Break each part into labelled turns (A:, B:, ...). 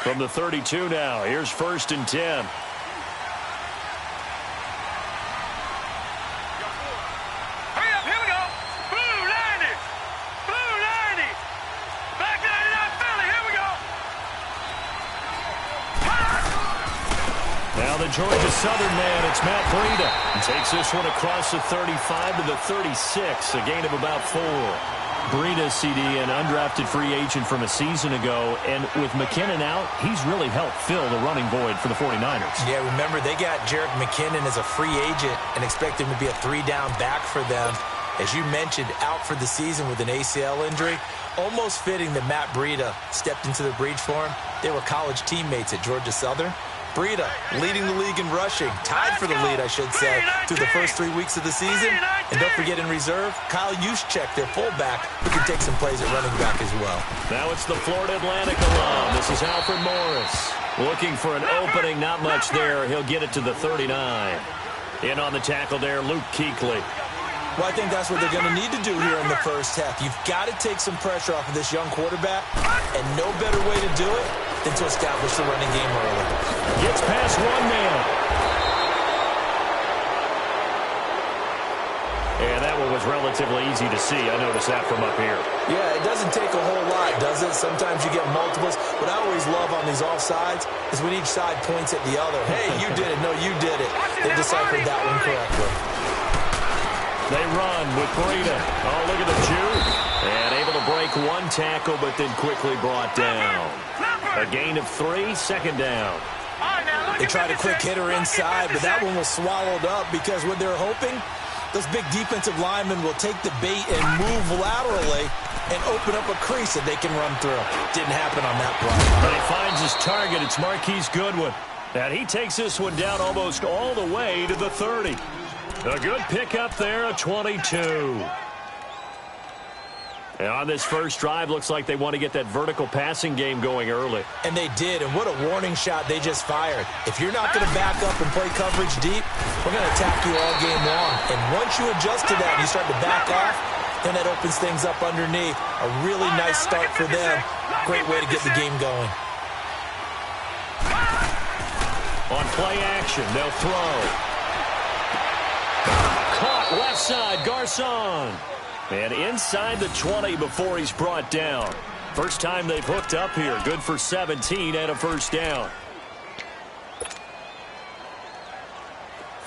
A: From the 32 now, here's 1st and 10. Now the Georgia Southern man, it's Matt Breida. He takes this one across the 35 to the 36, a gain of about 4. Breida, CD, an undrafted free agent from a season ago, and with McKinnon out, he's really helped fill the running void for the 49ers.
B: Yeah, remember, they got Jerick McKinnon as a free agent and expect him to be a 3-down back for them. As you mentioned, out for the season with an ACL injury. Almost fitting that Matt Breida stepped into the breach for him. They were college teammates at Georgia Southern. Breida leading the league in rushing, tied for the lead, I should say, through the first 3 weeks of the season. And don't forget in reserve, Kyle Juszczyk, their fullback, who can take some plays at running back as well.
A: Now it's the Florida Atlantic alum. This is Alfred Morris. Looking for an opening, not much there. He'll get it to the 39. In on the tackle there, Luke Kuechly.
B: Well, I think that's what they're going to need to do here in the first half. You've got to take some pressure off of this young quarterback, and no better way to do it than to establish the running game early.
A: Gets past one man. And that one was relatively easy to see. I noticed that from up here.
B: Yeah, it doesn't take a whole lot, does it? Sometimes you get multiples. What I always love on these offsides is when each side points at the other. Hey, you did it. No, you did it. They deciphered that one correctly.
A: They run with Breida. Oh, look at the juke. And able to break one tackle, but then quickly brought down. A gain of 3, 2nd down.
B: They tried a quick hitter inside, but that one was swallowed up because what they're hoping, those big defensive linemen will take the bait and move laterally and open up a crease that they can run through. Didn't happen on that play.
A: But he finds his target. It's Marquise Goodwin. And he takes this one down almost all the way to the 30. A good pickup there, a 22. And on this first drive, looks like they want to get that vertical passing game going early.
B: And they did, and what a warning shot they just fired. If you're not going to back up and play coverage deep, we're going to attack you all game long. And once you adjust to that and you start to back off, then that opens things up underneath. A really nice start for them. Great way to get the game going.
A: On play action, they'll throw. Caught left side, Garcon. And inside the 20 before he's brought down. First time they've hooked up here. Good for 17 and a first down.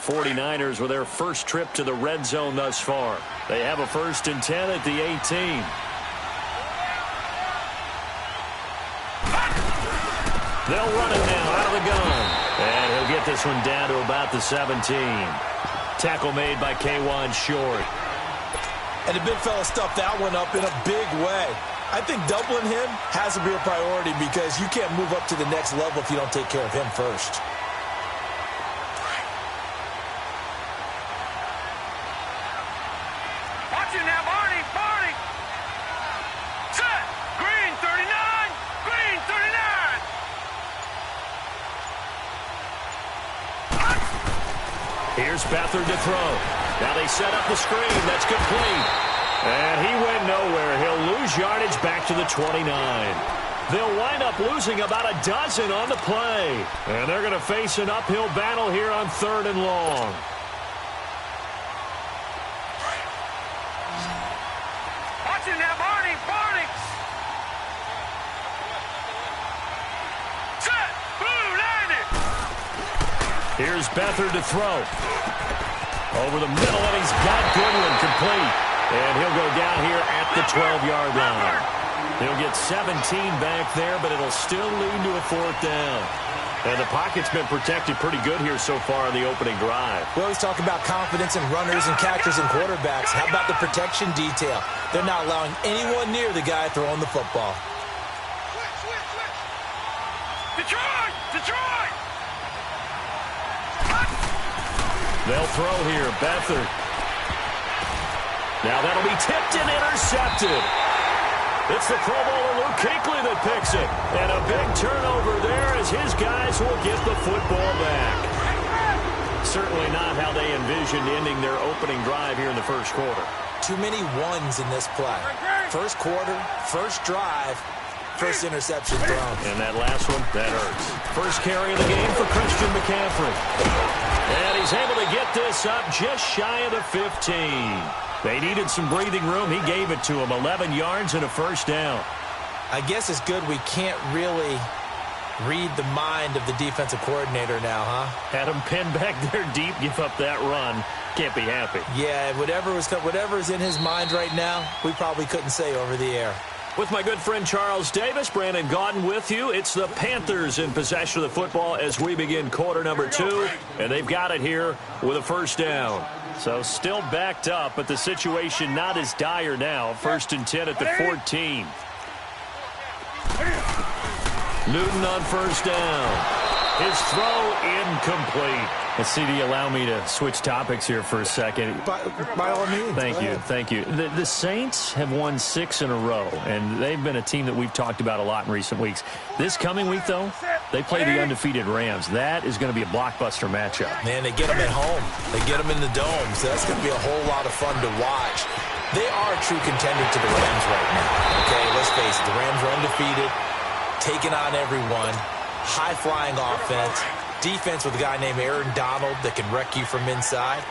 A: 49ers with their first trip to the red zone thus far. They have a 1st and 10 at the 18. They'll run it now out of the gun. And he'll get this one down to about the 17. Tackle made by K'Wan Short.
B: And the big fella stuffed that one up in a big way. I think doubling him has to be a priority because you can't move up to the next level if you don't take care of him first.
C: Watch it now, Barney, Barney. Set. Green 39. Green 39.
A: Here's Beathard to throw. Now they set up the screen. That's complete. And he went nowhere. He'll lose yardage back to the 29. They'll wind up losing about a dozen on the play. And they're going to face an uphill battle here on 3rd and long.
C: Watch it now, Barney, Barney. Set. Blue, landed.
A: Here's Beathard to throw. Over the middle, and he's got Goodwin complete. And he'll go down here at the 12-yard line. He'll get 17 back there, but it'll still lead to a 4th down. And the pocket's been protected pretty good here so far in the opening drive.
B: We always talk about confidence in runners and catchers and quarterbacks. How about the protection detail? They're not allowing anyone near the guy throwing the football.
C: Detroit! Detroit!
A: They'll throw here. Beathard. Now that'll be tipped and intercepted. It's the Pro Bowler Luke Kuechly that picks it. And a big turnover there as his guys will get the football back. Certainly not how they envisioned ending their opening drive here in the first quarter.
B: Too many ones in this play. First quarter, first drive, First interception thrown.
A: And that last one, that hurts. First carry of the game for Christian McCaffrey. And he's able to get this up just shy of the 15. They needed some breathing room. He gave it to him. 11 yards and a first down.
B: I guess it's good we can't really read the mind of the defensive coordinator now, huh?
A: Had him pinned back there deep, give up that run. Can't be happy.
B: Yeah, whatever's in his mind right now, we probably couldn't say over the air.
A: With my good friend Charles Davis, Brandon Gaudin with you. It's the Panthers in possession of the football as we begin quarter number 2. And they've got it here with a first down. So still backed up, but the situation not as dire now. 1st and 10 at the 14. Newton on first down. His throw incomplete. Let's see, do you allow me to switch topics here for a second?
B: By all means.
A: Thank you. The Saints have won 6 in a row, and they've been a team that we've talked about a lot in recent weeks. This coming week, though, they play the undefeated Rams. That is going to be a blockbuster matchup.
B: Man, they get them at home. They get them in the dome, so that's going to be a whole lot of fun to watch. They are a true contender to the Rams right now. Okay, let's face it. The Rams are undefeated, taking on everyone, high-flying offense, defense with a guy named Aaron Donald that can wreck you from inside.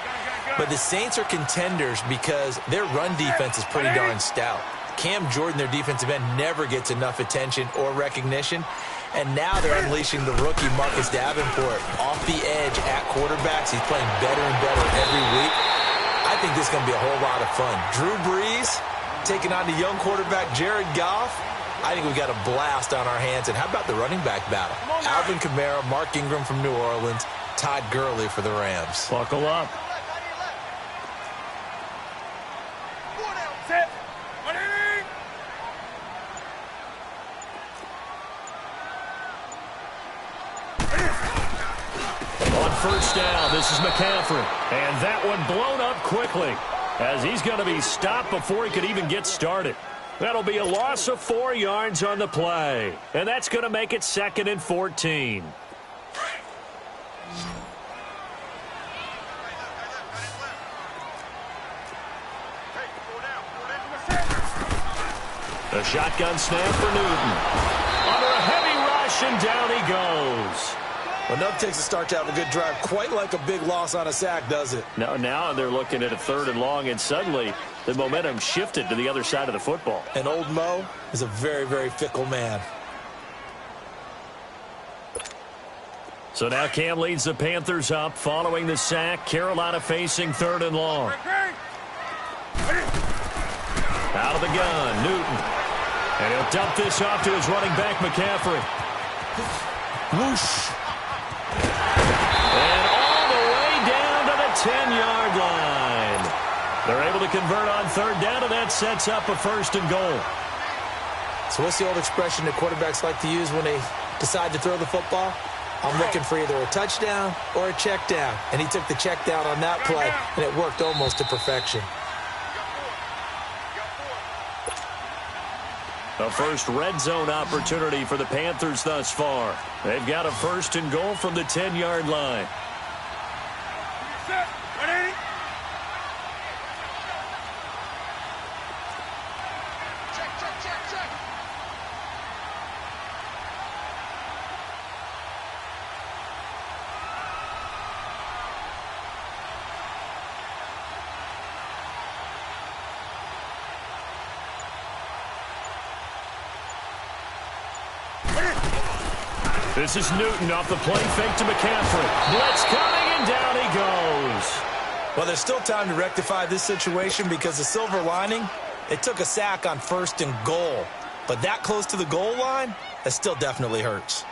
B: But the Saints are contenders because their run defense is pretty darn stout. Cam Jordan, their defensive end, never gets enough attention or recognition. And now they're unleashing the rookie Marcus Davenport off the edge at quarterbacks. He's playing better and better every week. I think this is going to be a whole lot of fun. Drew Brees taking on the young quarterback Jared Goff. I think we've got a blast on our hands. And how about the running back battle? Alvin Kamara, Mark Ingram from New Orleans, Todd Gurley for the Rams.
A: Buckle up. On first down, this is McCaffrey. And that one blown up quickly as he's going to be stopped before he could even get started. That'll be a loss of 4 yards on the play. And that's going to make it 2nd and 14. The shotgun snap for Newton. Under a heavy rush, and down he goes.
B: Well, enough takes a start to have a good drive. Quite like a big loss on a sack, does it?
A: Now they're looking at a 3rd and long, and suddenly the momentum shifted to the other side of the football.
B: And old Mo is a very, very fickle man.
A: So now Cam leads the Panthers up following the sack. Carolina facing 3rd and long. Out of the gun, Newton. And he'll dump this off to his running back, McCaffrey. Whoosh. And all the way down to the 10-yard line. They're able to convert on 3rd down, and that sets up a 1st and goal.
B: So what's the old expression that quarterbacks like to use when they decide to throw the football? I'm looking for either a touchdown or a check down. And he took the check down on that play, and it worked almost to perfection.
A: The first red zone opportunity for the Panthers thus far. They've got a 1st and goal from the 10-yard line. This is Newton off the play fake to McCaffrey. Blitz coming, and down he goes.
B: Well, there's still time to rectify this situation because the silver lining, it took a sack on 1st and goal. But that close to the goal line, that still definitely hurts.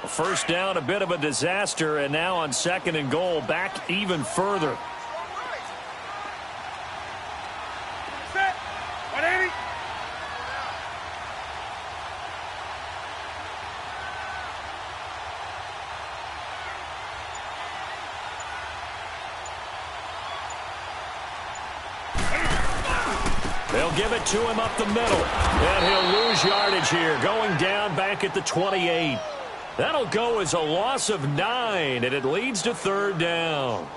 A: First down, a bit of a disaster, and now on 2nd and goal, back even further. They'll give it to him up the middle, and he'll lose yardage here, going down back at the 28. That'll go as a loss of 9, and it leads to 3rd down.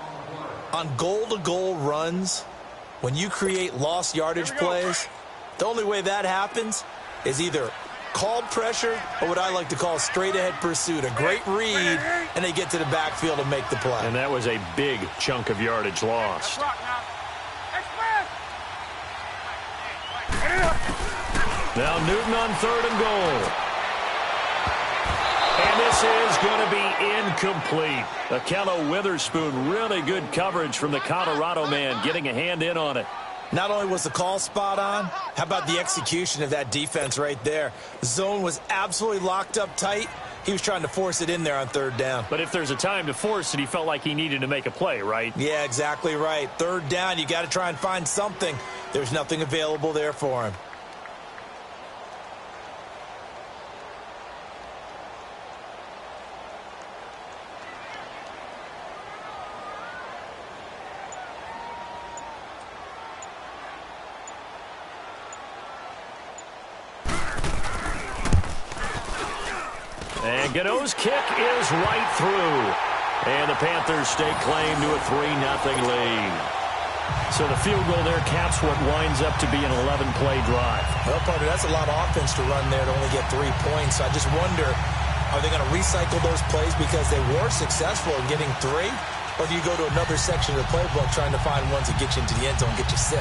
B: On goal-to-goal runs, When you create lost yardage plays, the only way that happens is either called pressure or what I like to call straight-ahead pursuit. A great read, and they get to the backfield and make the play.
A: And that was a big chunk of yardage lost. Now Newton on 3rd and goal. And this is going to be incomplete. Akello Witherspoon, really good coverage from the Colorado man, getting a hand in on it.
B: Not only was the call spot on, how about the execution of that defense right there? The zone was absolutely locked up tight. He was trying to force it in there on 3rd down.
A: But if there's a time to force it, he felt like he needed to make a play, right?
B: Yeah, exactly right. 3rd down, you got to try and find something. There's nothing available there for him.
A: And Gano's kick is right through. And the Panthers stake claim to a 3-0 lead. So the field goal there caps what winds up to be an 11-play drive.
B: Well, partner, that's a lot of offense to run there to only get 3 points. I just wonder, are they going to recycle those plays because they were successful in getting 3? Or do you go to another section of the playbook trying to find ones that get you into the end zone, get you 6?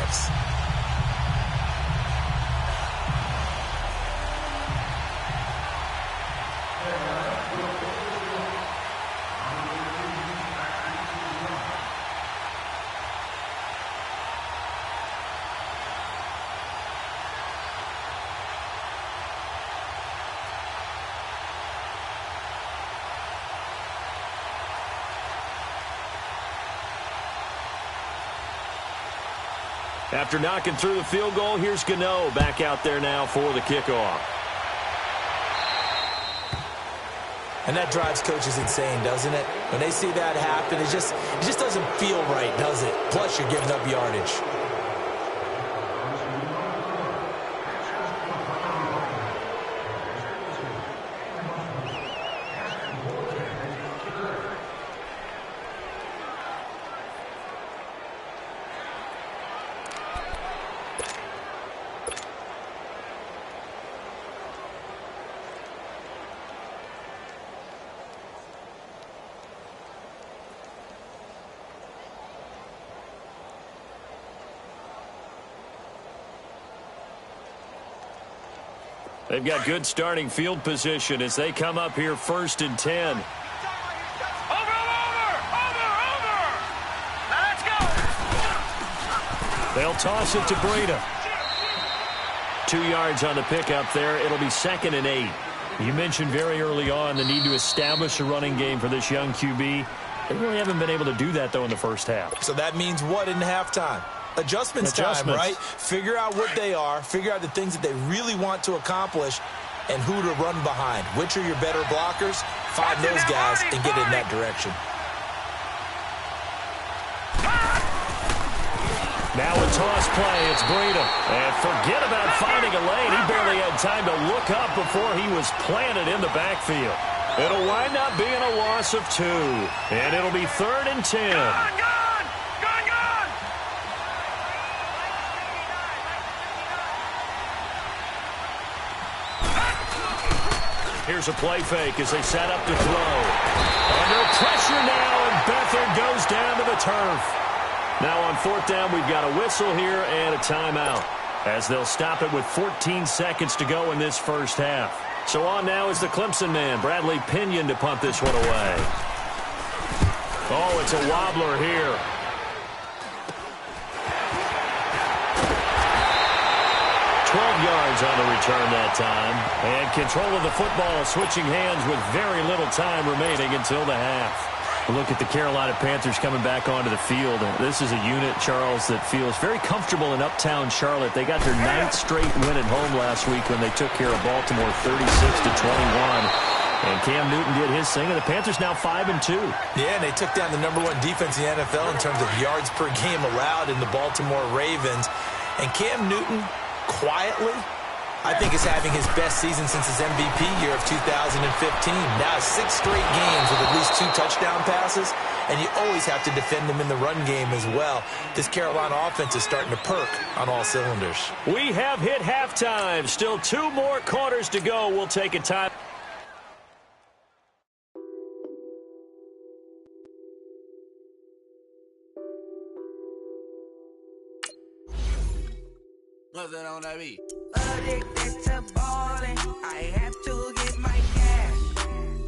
A: After knocking through the field goal, here's Gano back out there now for the kickoff.
B: And that drives coaches insane, doesn't it? When they see that happen, it just doesn't feel right, does it? Plus, you're giving up yardage.
A: They've got good starting field position as they come up here 1st and 10.
C: Over! Now let's go!
A: They'll toss it to Breida. 2 yards on the pickup there. It'll be 2nd and 8. You mentioned very early on the need to establish a running game for this young QB. They really haven't been able to do that, though, in the first half.
B: So that means what in halftime? Adjustments time, right? Figure out what they are, figure out the things that they really want to accomplish, and who to run behind. Which are your better blockers? Find those guys and get in that direction.
A: Now a toss play. It's Breida. And forget about finding a lane. He barely had time to look up before he was planted in the backfield. It'll wind up being a loss of 2. And it'll be 3rd and 10.
C: Gone!
A: Here's a play fake as they set up to throw. Under pressure now, and Beathard goes down to the turf. Now on 4th down, we've got a whistle here and a timeout, as they'll stop it with 14 seconds to go in this first half. So on now is the Clemson man, Bradley Pinion, to punt this one away. Oh, it's a wobbler here. Yards on the return that time. And control of the football switching hands with very little time remaining until the half. Look at the Carolina Panthers coming back onto the field. This is a unit, Charles, that feels very comfortable in uptown Charlotte. They got their 9th straight win at home last week when they took care of Baltimore 36-21. And Cam Newton did his thing, and the Panthers now 5-2.
B: Yeah, and they took down the #1 defense in the NFL in terms of yards per game allowed in the Baltimore Ravens. And Cam Newton, quietly, I think, is having his best season since his MVP year of 2015. Now 6 straight games with at least 2 touchdown passes, and you always have to defend them in the run game as well. This Carolina offense is starting to perk on all cylinders.
A: We have hit halftime. Still 2 more quarters to go. We'll take a time.
D: What's that on that beat?
E: Addicted to ballin', I have to get my cash.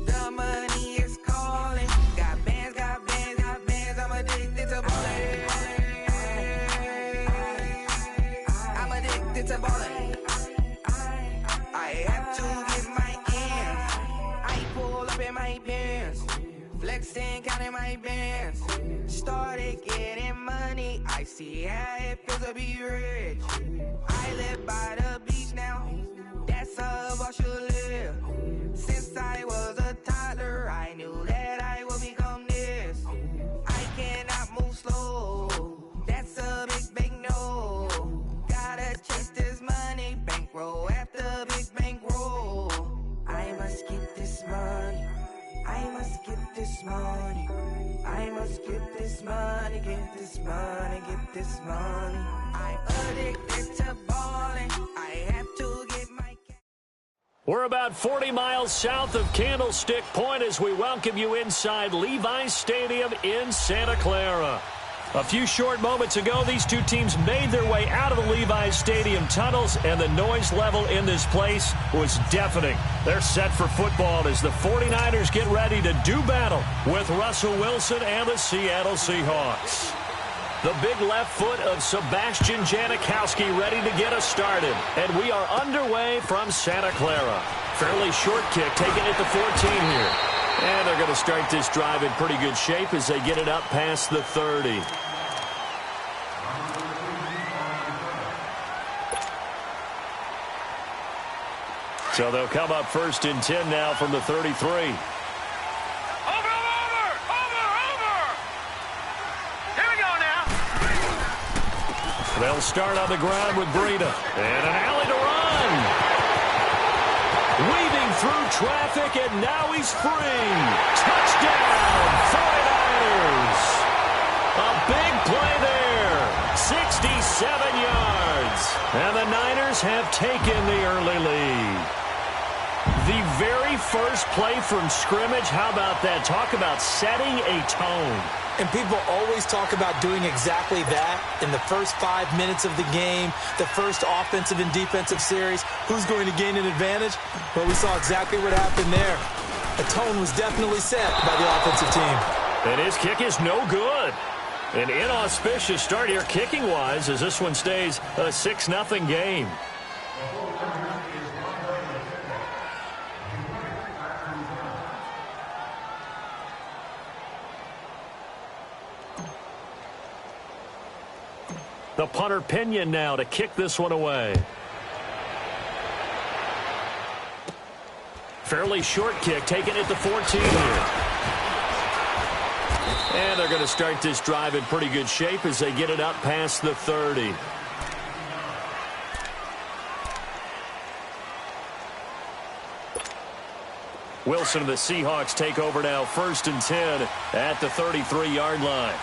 E: The money is calling. Got bands, got bands, got bands. I'm addicted to ballin'. I'm addicted to ballin'. I have to get my ends. I pull up in my pants, flexing, counting my bands. Started getting money. I see how it feels to be rich. I live by the beach now, that's how I should live. Since I was a toddler, I knew that I would become this. I cannot move slow, that's a big no. Gotta chase this money, bankroll after big bankroll. I must get this money, I must get this money. I must get this money, get this money, get this money. I'm addicted to ballin'. I have to get my...
A: We're about 40 miles south of Candlestick Point as we welcome you inside Levi's Stadium in Santa Clara. A few short moments ago, these two teams made their way out of the Levi's Stadium tunnels, and the noise level in this place was deafening. They're set for football as the 49ers get ready to do battle with Russell Wilson and the Seattle Seahawks. The big left foot of Sebastian Janikowski ready to get us started. And we are underway from Santa Clara. Fairly short kick taken at the 14 here. And they're going to start this drive in pretty good shape as they get it up past the 30. So they'll come up 1st and 10 now from the 33. They'll start on the ground with Breida. And an alley to run. Weaving through traffic, and now he's free. Touchdown, 49ers. A big play there. 67 yards. And the Niners have taken the early lead. The very first play from scrimmage, how about that? Talk about setting a tone.
B: And people always talk about doing exactly that in the first 5 minutes of the game, the first offensive and defensive series. Who's going to gain an advantage? Well, we saw exactly what happened there. A tone was definitely set by the offensive team.
A: And his kick is no good. An inauspicious start here kicking-wise as this one stays a 6-0 game. The punter Pinion now to kick this one away. Fairly short kick taken at the 14 here. And they're going to start this drive in pretty good shape as they get it up past the 30. Wilson and the Seahawks take over now 1st and 10 at the 33-yard line.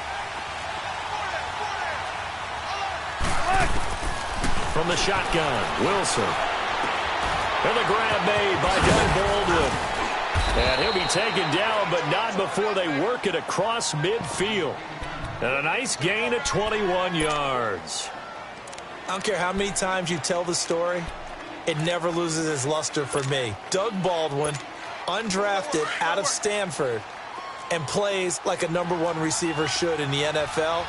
A: From the shotgun, Wilson. And the grab made by Doug Baldwin. And he'll be taken down, but not before they work it across midfield. And a nice gain of 21 yards.
B: I don't care how many times you tell the story, it never loses its luster for me. Doug Baldwin, undrafted out of Stanford, and plays like a #1 receiver should in the NFL.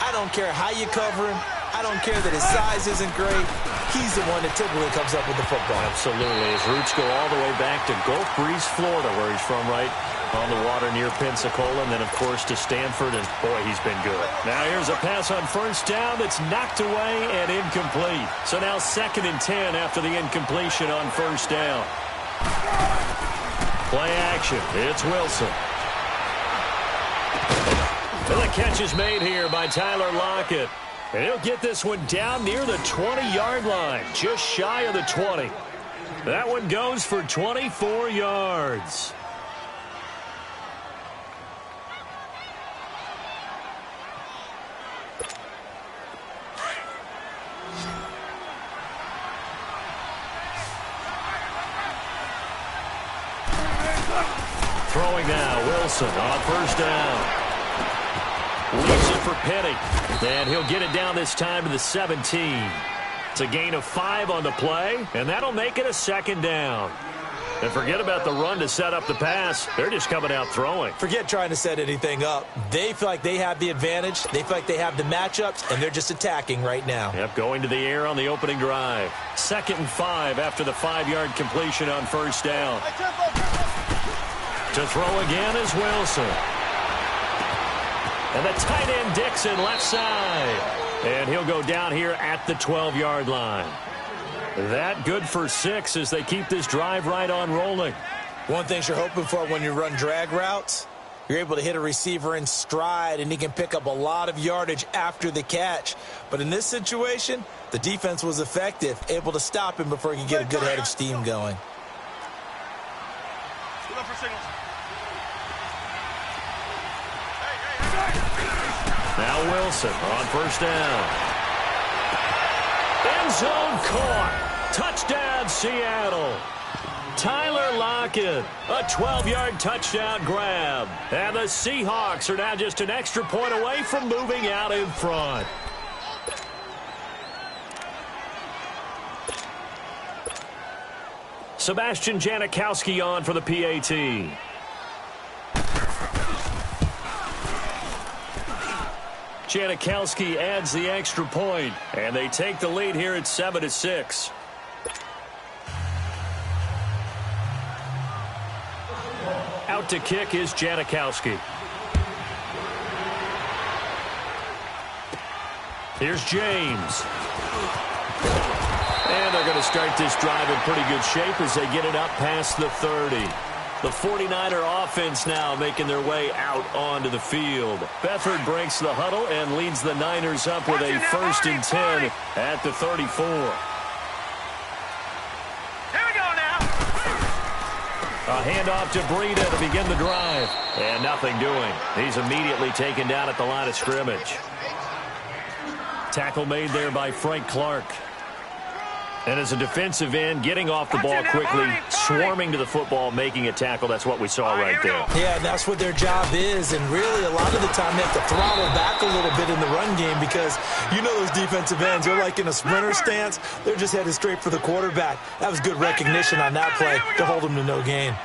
B: I don't care how you cover him. I don't care that his size isn't great. He's the one that typically comes up with the football.
A: Absolutely. His roots go all the way back to Gulf Breeze, Florida, where he's from, right on the water near Pensacola, and then, of course, to Stanford, and, boy, he's been good. Now here's a pass on 1st down that's knocked away and incomplete. So now 2nd and 10 after the incompletion on 1st down. Play action. It's Wilson. And the catch is made here by Tyler Lockett. And he'll get this one down near the 20-yard line, just shy of the 20. That one goes for 24 yards. throwing now. Wilson on first down. Leaves it for Penny. And he'll get it down this time to the 17. It's a gain of 5 on the play, and that'll make it a second down. And forget about the run to set up the pass. They're just coming out throwing.
B: Forget trying to set anything up. They feel like they have the advantage. They feel like they have the matchups, and they're just attacking right now.
A: Yep, going to the air on the opening drive. 2nd and 5 after the 5-yard completion on first down. To throw again is Wilson. And the tight end Dixon left side. And he'll go down here at the 12-yard line. That good for 6 as they keep this drive right on rolling.
B: One thing you're hoping for when you run drag routes, you're able to hit a receiver in stride, and he can pick up a lot of yardage after the catch. But in this situation, the defense was effective, able to stop him before he could get a good head of steam going.
A: Now Wilson on first down. End zone caught. Touchdown, Seattle. Tyler Lockett, a 12-yard touchdown grab. And the Seahawks are now just an extra point away from moving out in front. Sebastian Janikowski on for the PAT. Janikowski adds the extra point, and they take the lead here at 7-6. Out to kick is Janikowski. Here's James. And they're going to start this drive in pretty good shape as they get it up past the 30. The 49er offense now making their way out onto the field. Beathard breaks the huddle and leads the Niners up with a 1st and 10 at the 34.
C: Here we go now.
A: A handoff to Breida to begin the drive. And nothing doing. He's immediately taken down at the line of scrimmage. Tackle made there by Frank Clark. And as a defensive end, getting off the ball quickly, swarming to the football, making a tackle. That's what we saw right there.
B: Yeah, and that's what their job is. And really, a lot of the time, they have to throttle back a little bit in the run game because you know those defensive ends, they're like in a sprinter stance. They're just headed straight for the quarterback. That was good recognition on that play to hold them to no gain.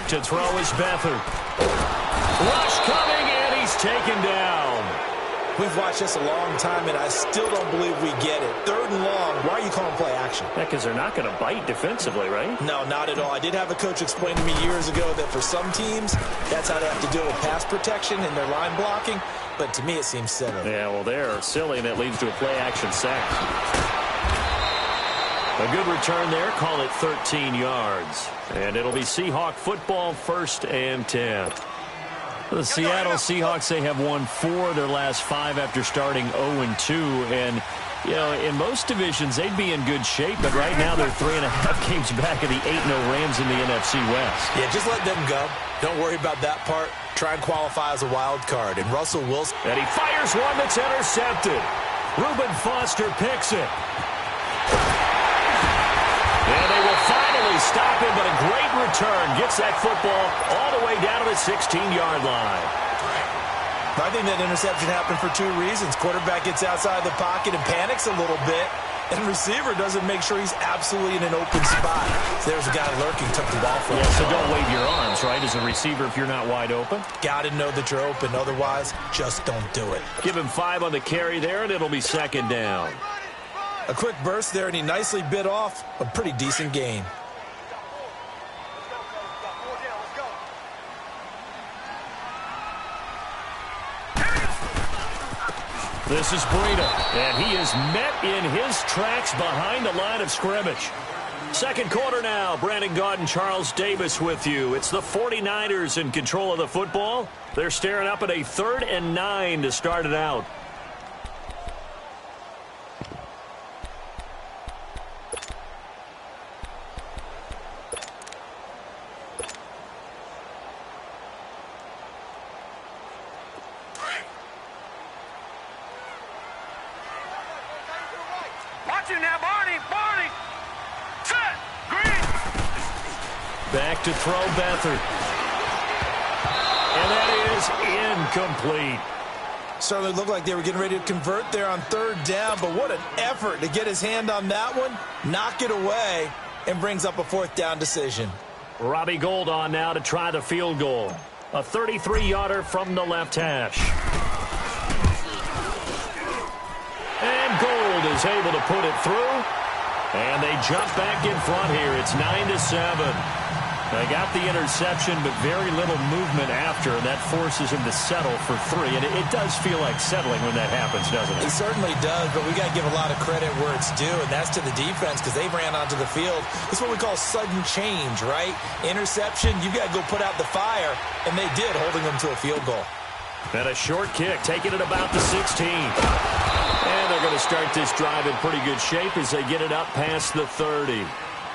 A: To throw is Beathard. Rush coming, and he's taken down.
B: We've watched this a long time, and I still don't believe we get it. 3rd and long. Why are you calling play action?
A: Yeah, because they're not going to bite defensively, right?
B: No, not at all. I did have a coach explain to me years ago that for some teams, that's how they have to deal with pass protection and their line blocking. But to me, it seems silly.
A: Yeah, well, they're silly, and that leads to a play action sack. A good return there. Call it 13 yards. And it'll be Seahawk football, 1st and 10. The Seattle Seahawks, they have won 4 of their last 5 after starting 0-2. And, you know, in most divisions, they'd be in good shape. But right now, they're 3.5 games back of the 8-0 Rams in the NFC West.
B: Yeah, just let them go. Don't worry about that part. Try and qualify as a wild card. And Russell Wilson.
A: And he fires one that's intercepted. Reuben Foster picks it. And they will finally stop him, but a great return. Gets that football all the way down to the 16-yard line.
B: I think that interception happened for 2 reasons. Quarterback gets outside the pocket and panics a little bit, and receiver doesn't make sure he's absolutely in an open spot. So there's a guy lurking, took the ball from him.
A: Yeah, so don't wave your arms, right, as a receiver if you're not wide open.
B: Got to know that you're open. Otherwise, just don't do it.
A: Give him 5 on the carry there, and it'll be 2nd down.
B: A quick burst there, and he nicely bit off a pretty decent gain.
A: This is Breida, and he is met in his tracks behind the line of scrimmage. 2nd quarter now. Brandon Gaudin, Charles Davis with you. It's the 49ers in control of the football. They're staring up at a 3rd and 9 to start it out.
C: Watch him now, Barney.
A: Back to throw Beathard. And that is incomplete.
B: Certainly looked like they were getting ready to convert there on third down, but what an effort to get his hand on that one, knock it away, and brings up a fourth down decision.
A: Robbie Gould on now to try the field goal. A 33-yarder from the left hash. And Gould is able to put it through. And they jump back in front here. It's 9-7. They got the interception, but very little movement after, and that forces him to settle for 3. And it does feel like settling when that happens, doesn't it?
B: It certainly does, but we got to give a lot of credit where it's due, and that's to the defense because they ran onto the field. It's what we call sudden change, right? Interception, you got to go put out the fire, and they did, holding them to a field goal.
A: And a short kick, taking it about the 16. And they're going to start this drive in pretty good shape as they get it up past the 30.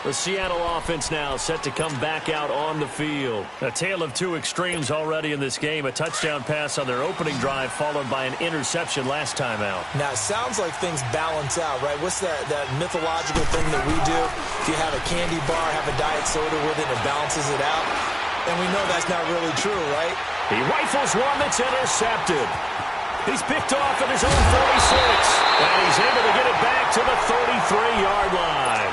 A: The Seattle offense now set to come back out on the field. A tale of two extremes already in this game. A touchdown pass on their opening drive followed by an interception last time out.
B: Now, it sounds like things balance out, right? What's that mythological thing that we do? If you have a candy bar, have a diet soda with it, it balances it out. And we know that's not really true, right?
A: He rifles one that's intercepted. He's picked off at his own 46. And he's able to get it back to the 33-yard line.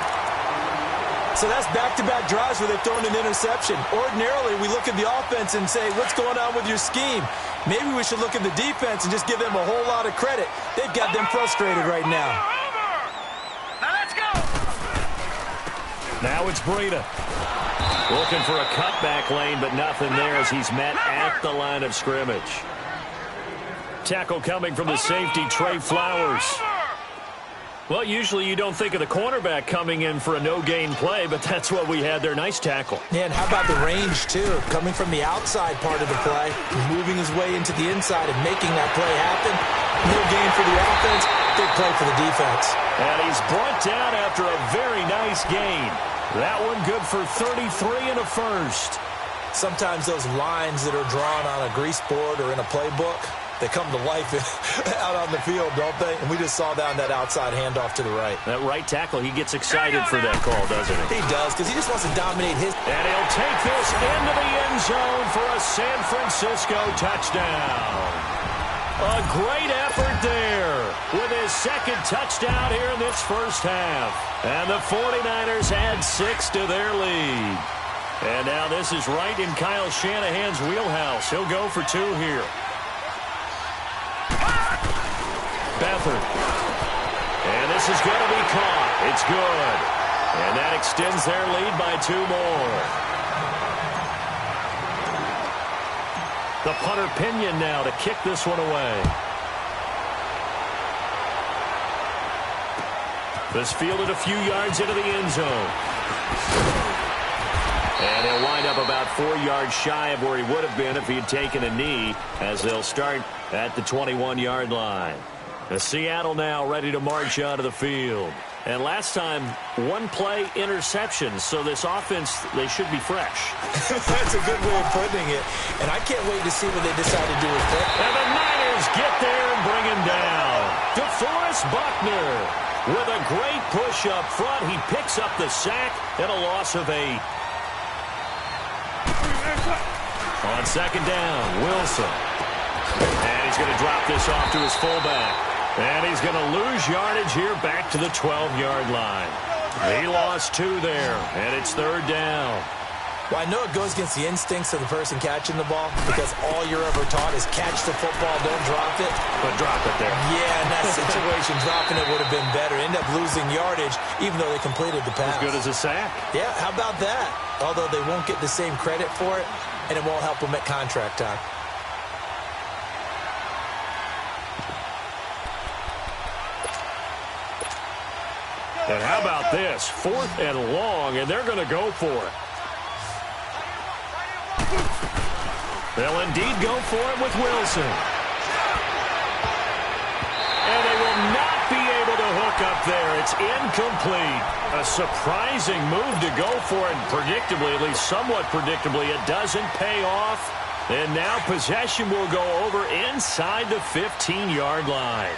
B: So that's back-to-back drives where they've thrown an interception. Ordinarily, we look at the offense and say, what's going on with your scheme? Maybe we should look at the defense and just give them a whole lot of credit. They've got them frustrated right now.
C: Now let's go.
A: Now it's Breida. Looking for a cutback lane, but nothing there as he's met at the line of scrimmage. Tackle coming from the safety, Trey Flowers. Well, usually you don't think of the cornerback coming in for a no-gain play, but that's what we had there. Nice tackle.
B: Yeah, and how about the range, too? Coming from the outside part of the play, moving his way into the inside and making that play happen. No gain for the offense, big play for the defense.
A: And he's brought down after a very nice gain. That one good for 33 and a first.
B: Sometimes those lines that are drawn on a grease board or in a playbook, they come to life out on the field, don't they? And we just saw down that outside handoff to the right.
A: That right tackle, he gets excited for that call, doesn't he?
B: He does, because he just wants to dominate his...
A: And he'll take this into the end zone for a San Francisco touchdown. A great effort there with his second touchdown here in this first half. And the 49ers add 6 to their lead. And now this is right in Kyle Shanahan's wheelhouse. He'll go for 2 here. Beathard. And this is going to be caught. It's good. And that extends their lead by 2 more. The punter Pinion now to kick this one away. This fielded a few yards into the end zone. And he'll wind up about 4 yards shy of where he would have been if he had taken a knee, as they'll start at the 21-yard line. The Seattle now ready to march out of the field. And last time, 1-play interception, so this offense, they should be fresh.
B: That's a good way of putting it. And I can't wait to see what they decide to do with that.
A: And the Niners get there and bring him down. DeForest Buckner with a great push up front. He picks up the sack and a loss of 8. On second down, Wilson. And he's going to drop this off to his fullback. And he's going to lose yardage here back to the 12-yard line. He lost 2 there, and it's third down.
B: Well, I know it goes against the instincts of the person catching the ball because all you're ever taught is catch the football, don't drop it.
A: But drop it there.
B: Yeah, in that situation, dropping it would have been better. End up losing yardage, even though they completed the pass.
A: As good as a sack.
B: Yeah, how about that? Although they won't get the same credit for it, and it won't help them at contract time.
A: And how about this? 4th and long, and they're going to go for it. They'll indeed go for it with Wilson. And they will not be able to hook up there. It's incomplete. A surprising move to go for it, and predictably, at least somewhat predictably, it doesn't pay off. And now possession will go over inside the 15-yard line.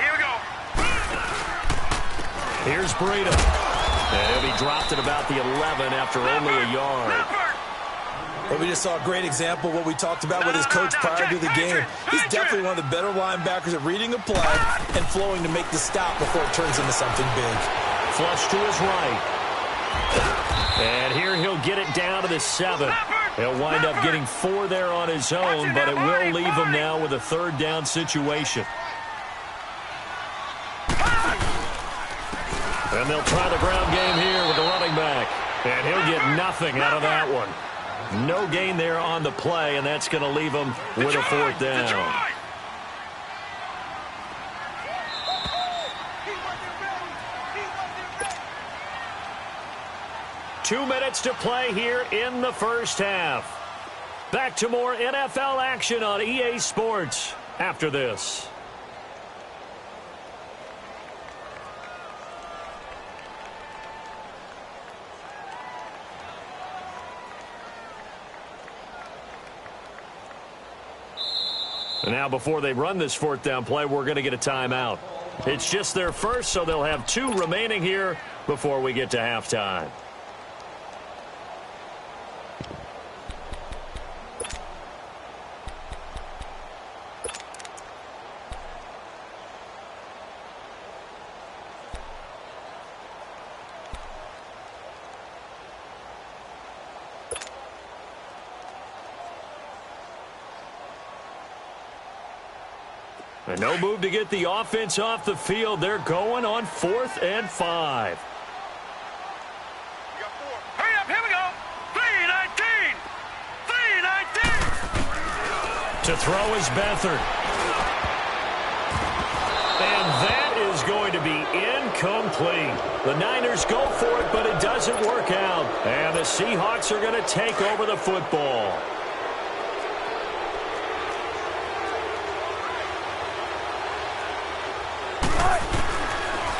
C: Here we go.
A: Here's Breida. And he'll be dropped at about the 11 after only a yard.
B: Well, we just saw a great example of what we talked about with his coach prior to the game. He's definitely one of the better linebackers at reading a play and flowing to make the stop before it turns into something big.
A: Flush to his right. And here he'll get it down to the 7. He'll wind up getting 4 there on his own, but it will leave him now with a third down situation. And they'll try the ground game here with the running back. And he'll get nothing out of that one. No gain there on the play, and that's going to leave him with a fourth down. Two minutes to play here in the first half. Back to more NFL action on EA Sports after this. And now before they run this fourth down play, we're going to get a timeout. It's just their first, so they'll have 2 remaining here before we get to halftime. And no move to get the offense off the field. They're going on 4th and 5.
C: Hurry up, here we go. 3-19. 3-19.
A: To throw is Beathard. And that is going to be incomplete. The Niners go for it, but it doesn't work out. And the Seahawks are going to take over the football.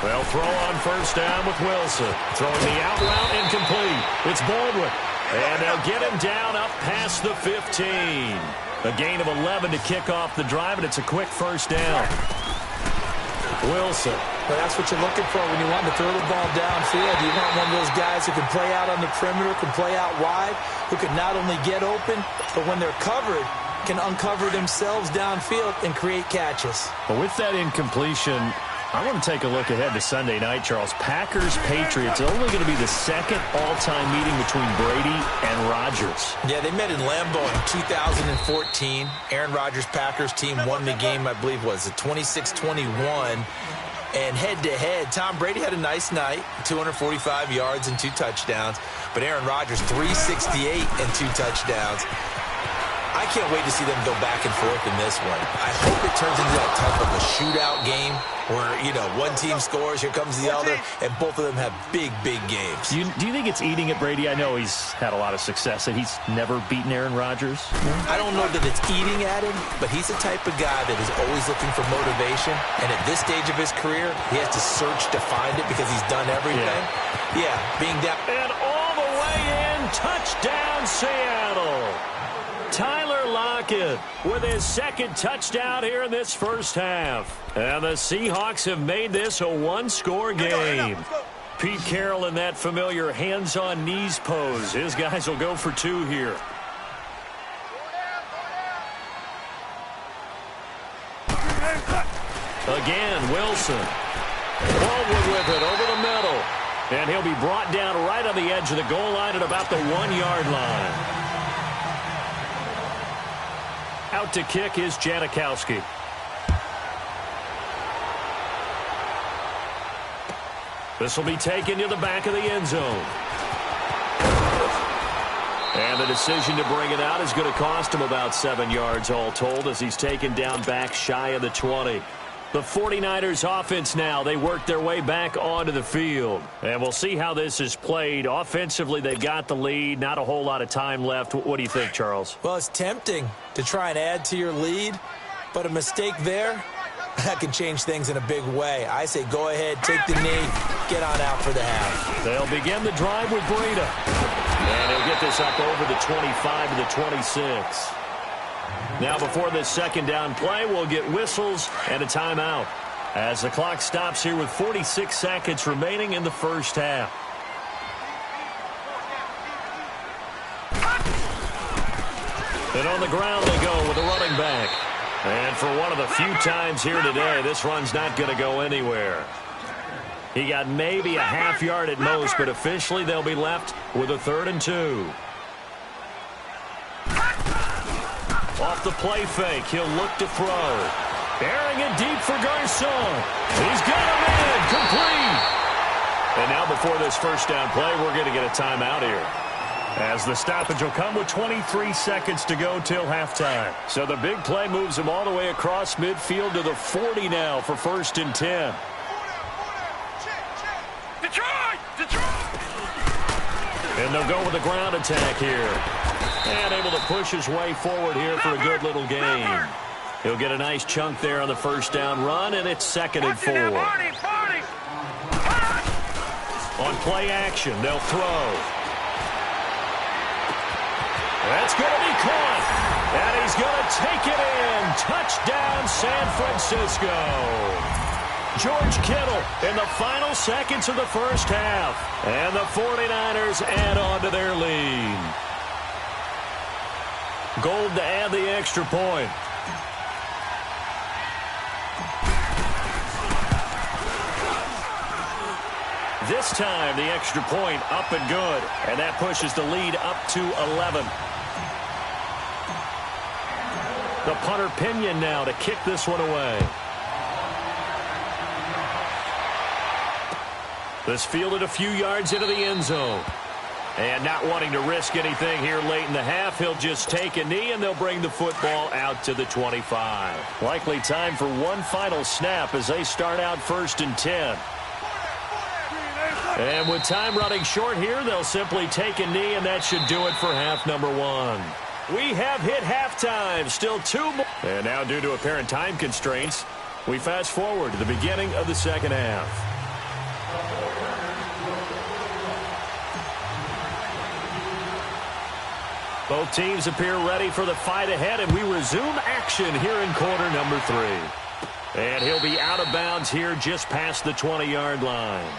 A: They'll throw on first down with Wilson. Throwing the out route incomplete. It's Baldwin. And they'll get him down up past the 15. A gain of 11 to kick off the drive, and it's a quick first down. Wilson.
B: Well, that's what you're looking for when you want to throw the ball downfield. You want one of those guys who can play out on the perimeter, can play out wide, who can not only get open, but when they're covered, can uncover themselves downfield and create catches.
A: But with that incompletion, I want to take a look ahead to Sunday night, Charles. Packers-Patriots only going to be the second all-time meeting between Brady and Rodgers.
B: Yeah, they met in Lambeau in 2014. Aaron Rodgers' Packers team won the game, I believe, was it 26-21. And head-to-head, Tom Brady had a nice night, 245 yards and 2 touchdowns. But Aaron Rodgers, 368 and 2 touchdowns. I can't wait to see them go back and forth in this one. I hope it turns into that type of a shootout game where, you know, one team scores, here comes the other, and both of them have big, big games.
A: Do you think it's eating at Brady? I know he's had a lot of success, and he's never beaten Aaron Rodgers.
B: I don't know that it's eating at him, but he's the type of guy that is always looking for motivation, and at this stage of his career, he has to search to find it because he's done everything. Yeah, being down.
A: And all the way in, touchdown Seattle. Tyler Lockett with his second touchdown here in this first half. And the Seahawks have made this a one-score game. Pete Carroll in that familiar hands-on-knees pose. His guys will go for 2 here. Again, Wilson. Baldwin with it over the middle. And he'll be brought down right on the edge of the goal line at about the 1-yard line. Out to kick is Janikowski. This will be taken to the back of the end zone. And the decision to bring it out is going to cost him about 7 yards all told as he's taken down back shy of the 20. The 49ers offense now, they work their way back onto the field. And we'll see how this is played. Offensively, they got the lead. Not a whole lot of time left. What do you think, Charles?
B: Well, it's tempting to try and add to your lead, but a mistake there, that can change things in a big way. I say go ahead, take the knee, get on out for the half.
A: They'll begin the drive with Breida. And he'll get this up over the 25 to the 26. Now before this second down play, we'll get whistles and a timeout as the clock stops here with 46 seconds remaining in the first half. And on the ground they go with the running back. And for one of the few times here today, this run's not going to go anywhere. He got maybe a half yard at most, but officially they'll be left with a 3rd and 2. Off the play fake, he'll look to throw. Airing it deep for Garcon. He's got him in, complete. And now before this first down play, we're going to get a timeout here, as the stoppage will come with 23 seconds to go till halftime. So the big play moves him all the way across midfield to the 40 now for 1st and 10. And they'll go with the ground attack here. And able to push his way forward here for a good little gain. He'll get a nice chunk there on the first down run, and it's 2nd and 4. On play action, they'll throw. That's going to be caught. And he's going to take it in. Touchdown, San Francisco. George Kittle in the final seconds of the first half. And the 49ers add on to their lead. Gold to add the extra point. This time, the extra point up and good. And that pushes the lead up to 11. The punter Pinion now to kick this one away. This fielded a few yards into the end zone. And not wanting to risk anything here late in the half, he'll just take a knee, and they'll bring the football out to the 25. Likely time for one final snap as they start out 1st and 10. And with time running short here, they'll simply take a knee, and that should do it for half number 1. We have hit halftime. Still 2 more. And now, due to apparent time constraints, we fast forward to the beginning of the second half. Both teams appear ready for the fight ahead, and we resume action here in quarter number 3. And he'll be out of bounds here just past the 20-yard line.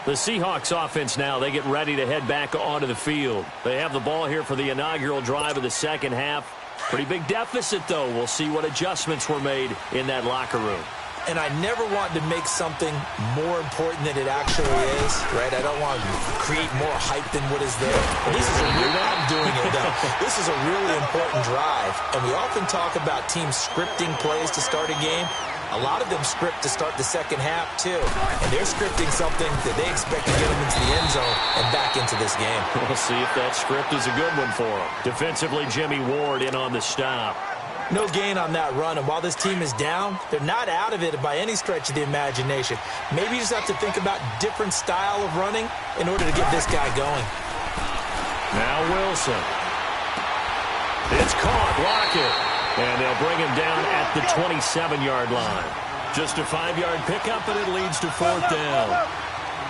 A: The Seahawks offense now, they get ready to head back onto the field. They have the ball here for the inaugural drive of the second half. Pretty big deficit, though. We'll see what adjustments were made in that locker room.
B: And I never want to make something more important than it actually is, right? I don't want to create more hype than what is there. This is I'm doing it, though. This is a really important drive. And we often talk about teams scripting plays to start a game. A lot of them script to start the second half, too. And they're scripting something that they expect to get them into the end zone and back into this game.
A: We'll see if that script is a good one for them. Defensively, Jimmy Ward in on the stop.
B: No gain on that run, and while this team is down, they're not out of it by any stretch of the imagination. Maybe you just have to think about different style of running in order to get this guy going.
A: Now Wilson. It's caught. Lockett. And they'll bring him down at the 27-yard line. Just a 5-yard pickup, and it leads to 4th down.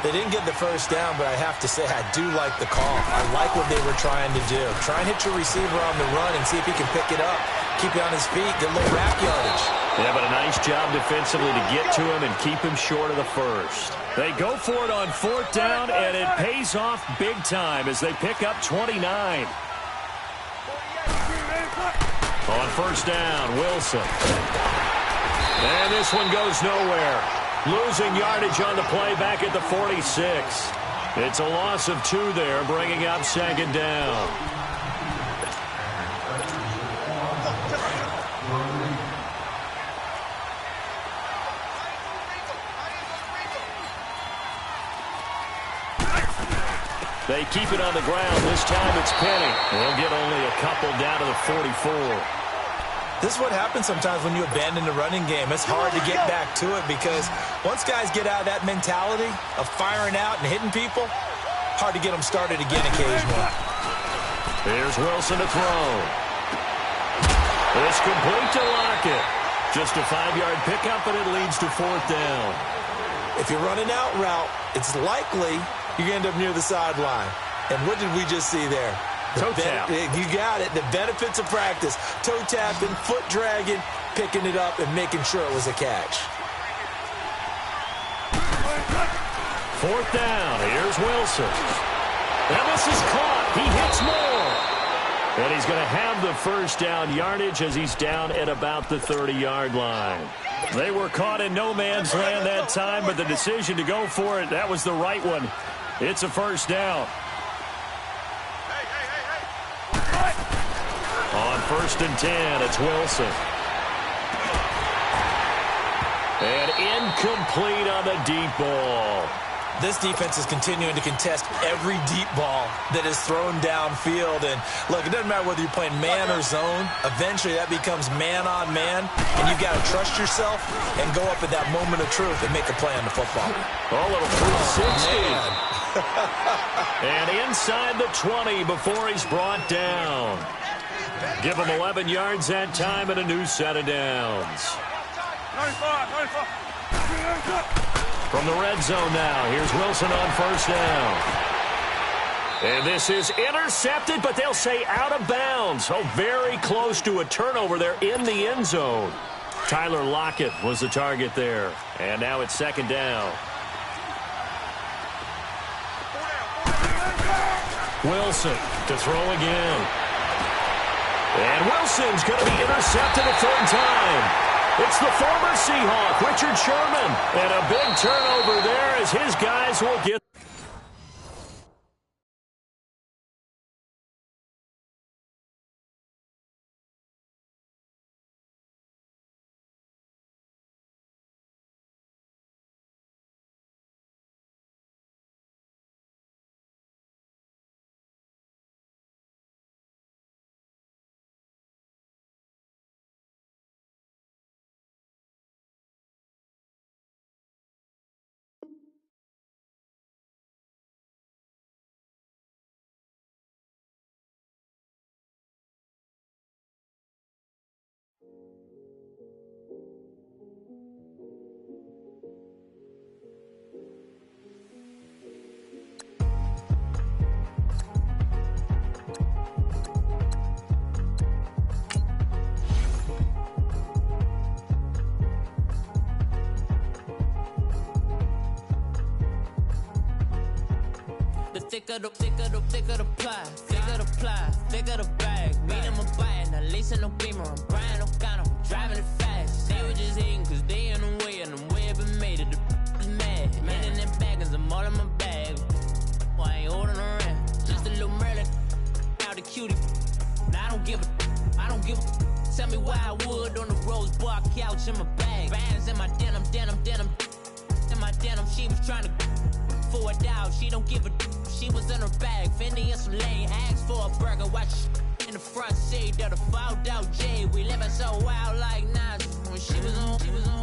B: They didn't get the first down, but I have to say I do like the call. I like what they were trying to do. Try and hit your receiver on the run and see if he can pick it up. Keep it on his feet, get a little rack yardage.
A: Yeah, but a nice job defensively to get to him and keep him short of the first. They go for it on 4th down, and it pays off big time as they pick up 29. On 1st down, Wilson. And this one goes nowhere. Losing yardage on the play back at the 46. It's a loss of 2 there, bringing up 2nd down. They keep it on the ground. This time it's Penny. They'll get only a couple down to the 44.
B: This is what happens sometimes when you abandon the running game. It's hard to get back to it because once guys get out of that mentality of firing out and hitting people, hard to get them started again occasionally.
A: Here's Wilson to throw. It's complete to Lockett. Just a 5-yard pickup, and it leads to 4th down.
B: If you're running out route, it's likely you're going to end up near the sideline. And what did we just see there?
A: Toe tap.
B: You got it. The benefits of practice. Toe tapping, foot dragging, picking it up, and making sure it was a catch.
A: 4th down. Here's Wilson. And this is caught. He hits more. And he's going to have the first down yardage as he's down at about the 30-yard line. They were caught in no man's land that time, but the decision to go for it, that was the right one. It's a first down. On 1st and 10, it's Wilson. And incomplete on the deep ball.
B: This defense is continuing to contest every deep ball that is thrown downfield. And, look, it doesn't matter whether you're playing man or zone. Eventually, that becomes man-on-man, and you've got to trust yourself and go up at that moment of truth and make a play on the football.
A: A little 360. And inside the 20 before he's brought down. Give him 11 yards that time and a new set of downs.
C: 35.
A: From the red zone now, here's Wilson on 1st down. And this is intercepted, but they'll say out of bounds. Oh, very close to a turnover there in the end zone. Tyler Lockett was the target there. And now it's 2nd down. Wilson to throw again. And Wilson's going to be intercepted a 3rd time. It's the former Seahawk, Richard Sherman. And a big turnover there as his guys will get.
F: Thicker the pie, thicker the bag. Beat them a bite, not lacing no beamer. I'm Brian O'Connor, driving it fast. They were just hating cause they in the way, and the way I've been made it. The is mad. Man in them baggins, I'm all in my bag. I ain't holding around. Just a little Merlin, out the cutie. Now I don't give a. Tell me why I would on the rose bar couch in my bag. Bands in my denim. In my denim, she was trying to for a doubt. She don't give a. She was in her bag, Fendi and some lane. Asked for a burger, watch in the front seat of the fouled out J. We living so wild like Nas. When she was on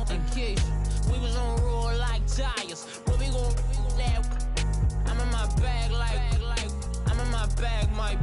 F: in Keisha, we was on roll like tires. What we gon' laugh? I'm in my bag like I'm in my bag, my.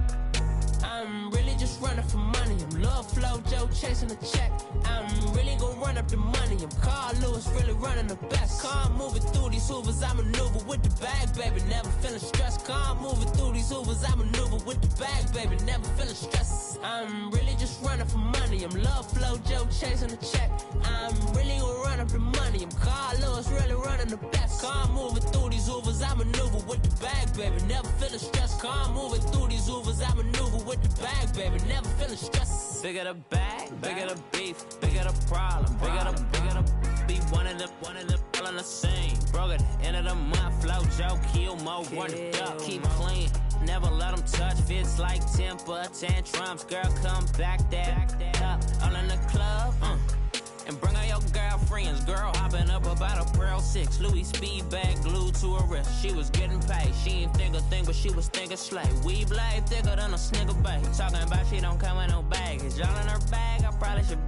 F: I'm really just running for money. I'm Love Flow Joe chasing the check. I'm really gon' run up the money. I'm Carl Lewis, really running the best. Car moving through these hoovers, I maneuver with the bag, baby. Never feeling stressed. Car moving through these hoovers, I maneuver with the bag, baby. Never feeling stressed. I'm really just running for money. I'm Love Flow Joe chasing the check. I'm really gon' run up the money. I'm Carl Lewis, really running the best. Car moving through these hoovers, I maneuver with the bag, baby. Never feeling stressed. Car moving through these hoovers, I maneuver with the bag, baby. Never feeling stressed. Bigger the bag, bigger the beef, bigger the problem, bigger the be one of the all in the same. Broke at the end of the month, flow Joe, kill mo, run it up, keep clean. Never let them touch, fits like temper tantrums. Girl, come back that up, all in the club, and bring all your girlfriends. Girl hopping up about a Pearl 6 Louis speed bag glued to her wrist. She was getting paid, she ain't think a thing, but she was thinking slay. We blade thicker than a snicker bag. Talking about she don't come with no baggage. All in her bag, I probably should.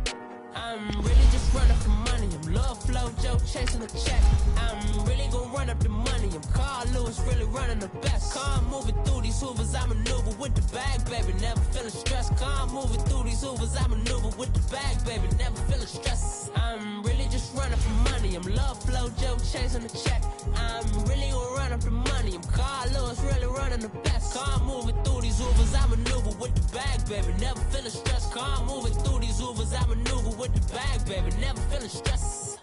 F: I'm really just running for money. I'm Love Flow Joe chasing the check. I'm really gon' run up the money. I'm Carl Lewis, really running the best. Car moving through these hoovers, I maneuver with the bag, baby. Never feeling stressed. Car moving through these hoovers, I maneuver with the bag, baby. Never feeling stressed. I'm really just running for money. I'm Love Flow Joe chasing the check. I'm really gon' run up the money. I'm Carl Lewis, really running the best. Car moving through these hoovers, I maneuver with the bag, baby. Never feeling stressed. Car moving through these hoovers, I maneuver with the bag, baby. Never feeling stressed.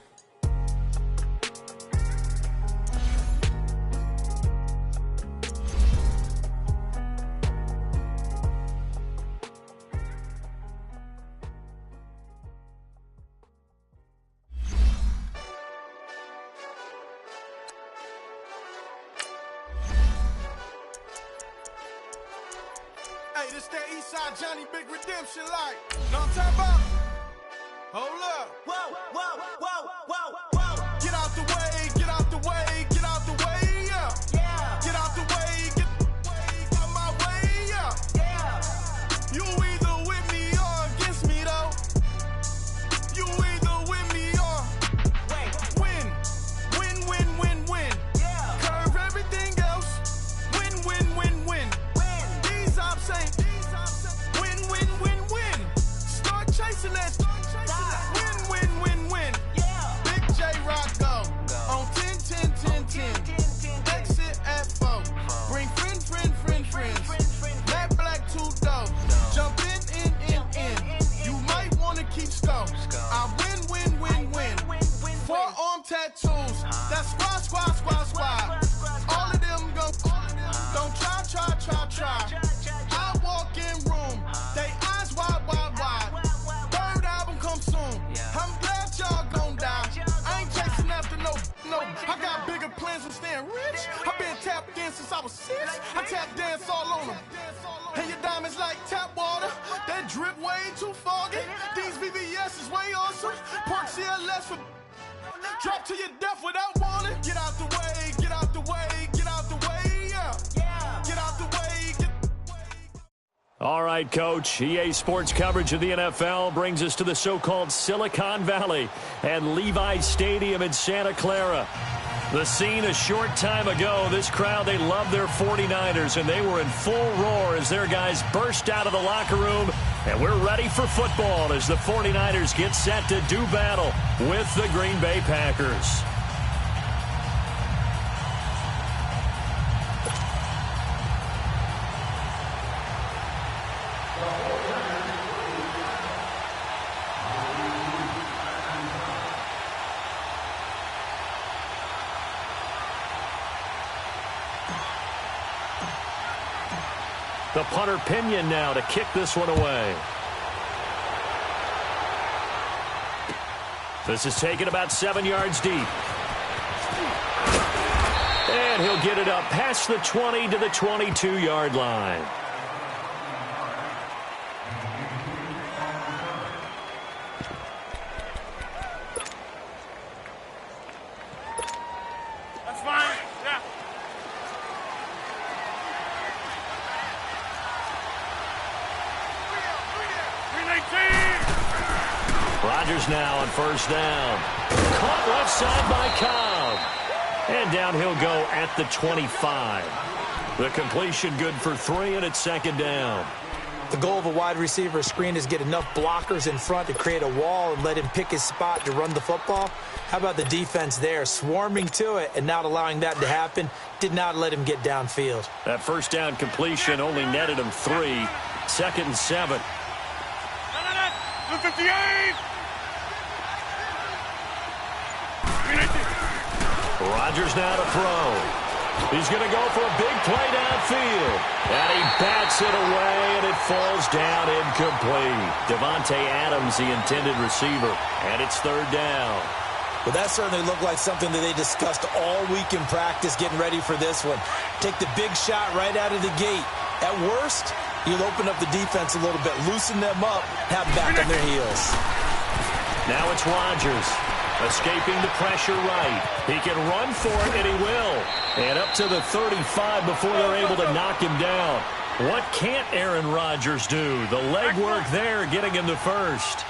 G: Hey, this that Eastside Johnny Big Redemption like. Know what I'm talking about? Hold up.
E: Whoa, whoa, whoa, whoa, whoa.
G: Get out the way, get out the way, get out the way, yeah.
E: Yeah,
G: Get out the way, get out my way, yeah.
E: yeah.
G: You either with me or against me, though. You either with me or win. Win, win, win, win.
E: Yeah.
G: Curve everything else. Win, win, win, win. These ops ain't. Win, win, win, win. Start chasing that. Win, win, win, win.
E: Yeah.
G: Big J Rock go. On 10, 10, 10, 10. Exit at 4. Bring friends. Matt Black 2 dope. Jump in. You might wanna keep scope. I win. Forearm tattoos. That's squad. All of them go. Don't try. I walk in room. They eyes wide. Third album come soon. I'm glad y'all gon' die. I ain't chasing after no. I got bigger plans than staying rich. I been tapped in since I was 6. I tap dance all on them. And your diamonds like tap water. That drip way too foggy. These VVS is way awesome. Park CLS for drop to your death without warning. Get out the way, get out the way, get out the way, yeah. Get out the way, get.
A: All right, Coach. EA Sports coverage of the NFL brings us to the so-called Silicon Valley and Levi's Stadium in Santa Clara. The scene a short time ago, this crowd, they love their 49ers, and they were in full roar as their guys burst out of the locker room. And we're ready for football as the 49ers get set to do battle with the Green Bay Packers. The punter Pinion now to kick this one away. This is taken about 7 yards deep. And he'll get it up past the 20 to the 22-yard line.
C: That's fine. Yeah.
A: Rodgers now on first down. Caught left side by Cobb. And down he'll go at the 25. The completion good for 3, and it's second down.
B: The goal of a wide receiver screen is get enough blockers in front to create a wall and let him pick his spot to run the football. How about the defense there, swarming to it and not allowing that to happen? Did not let him get downfield.
A: That first down completion only netted him 3. Second and 7.
C: 258.
A: Rodgers now to throw. He's going to go for a big play downfield. And he bats it away, and it falls down incomplete. Devontae Adams, the intended receiver. And it's third down.
B: Well, that certainly looked like something that they discussed all week in practice, getting ready for this one. Take the big shot right out of the gate. At worst, you'll open up the defense a little bit, loosen them up, have them back on their heels.
A: Now it's Rodgers. Escaping the pressure right. He can run for it, and he will. And up to the 35 before they're able to knock him down. What can't Aaron Rodgers do? The legwork there getting him the first.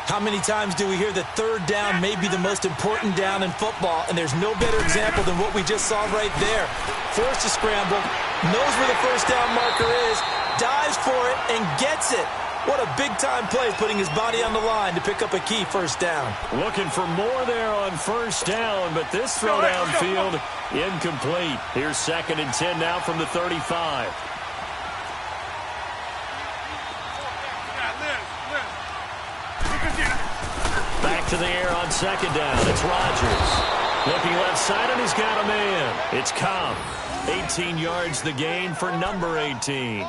B: How many times do we hear that third down may be the most important down in football, and there's no better example than what we just saw right there. Forced to scramble, knows where the first down marker is, dives for it, and gets it. What a big-time play, putting his body on the line to pick up a key first down.
A: Looking for more there on first down, but this throw downfield incomplete. Here's second and 10 now from the 35. Back to the air on second down. It's Rodgers. Looking left side, and he's got a man. It's Cobb. 18 yards the gain for number 18.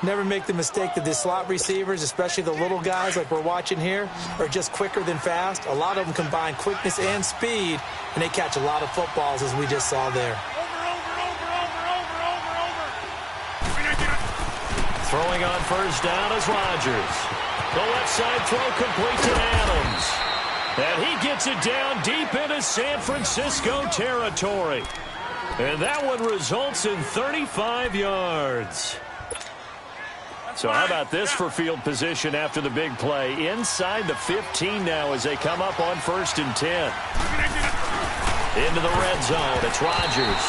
B: Never make the mistake that the slot receivers, especially the little guys like we're watching here, are just quicker than fast. A lot of them combine quickness and speed, and they catch a lot of footballs, as we just saw there.
A: Throwing on first down is Rodgers. The left side throw complete to Adams. And he gets it down deep into San Francisco territory. And that one results in 35 yards. So how about this for field position after the big play? Inside the 15 now as they come up on 1st and 10. Into the red zone. It's Rodgers.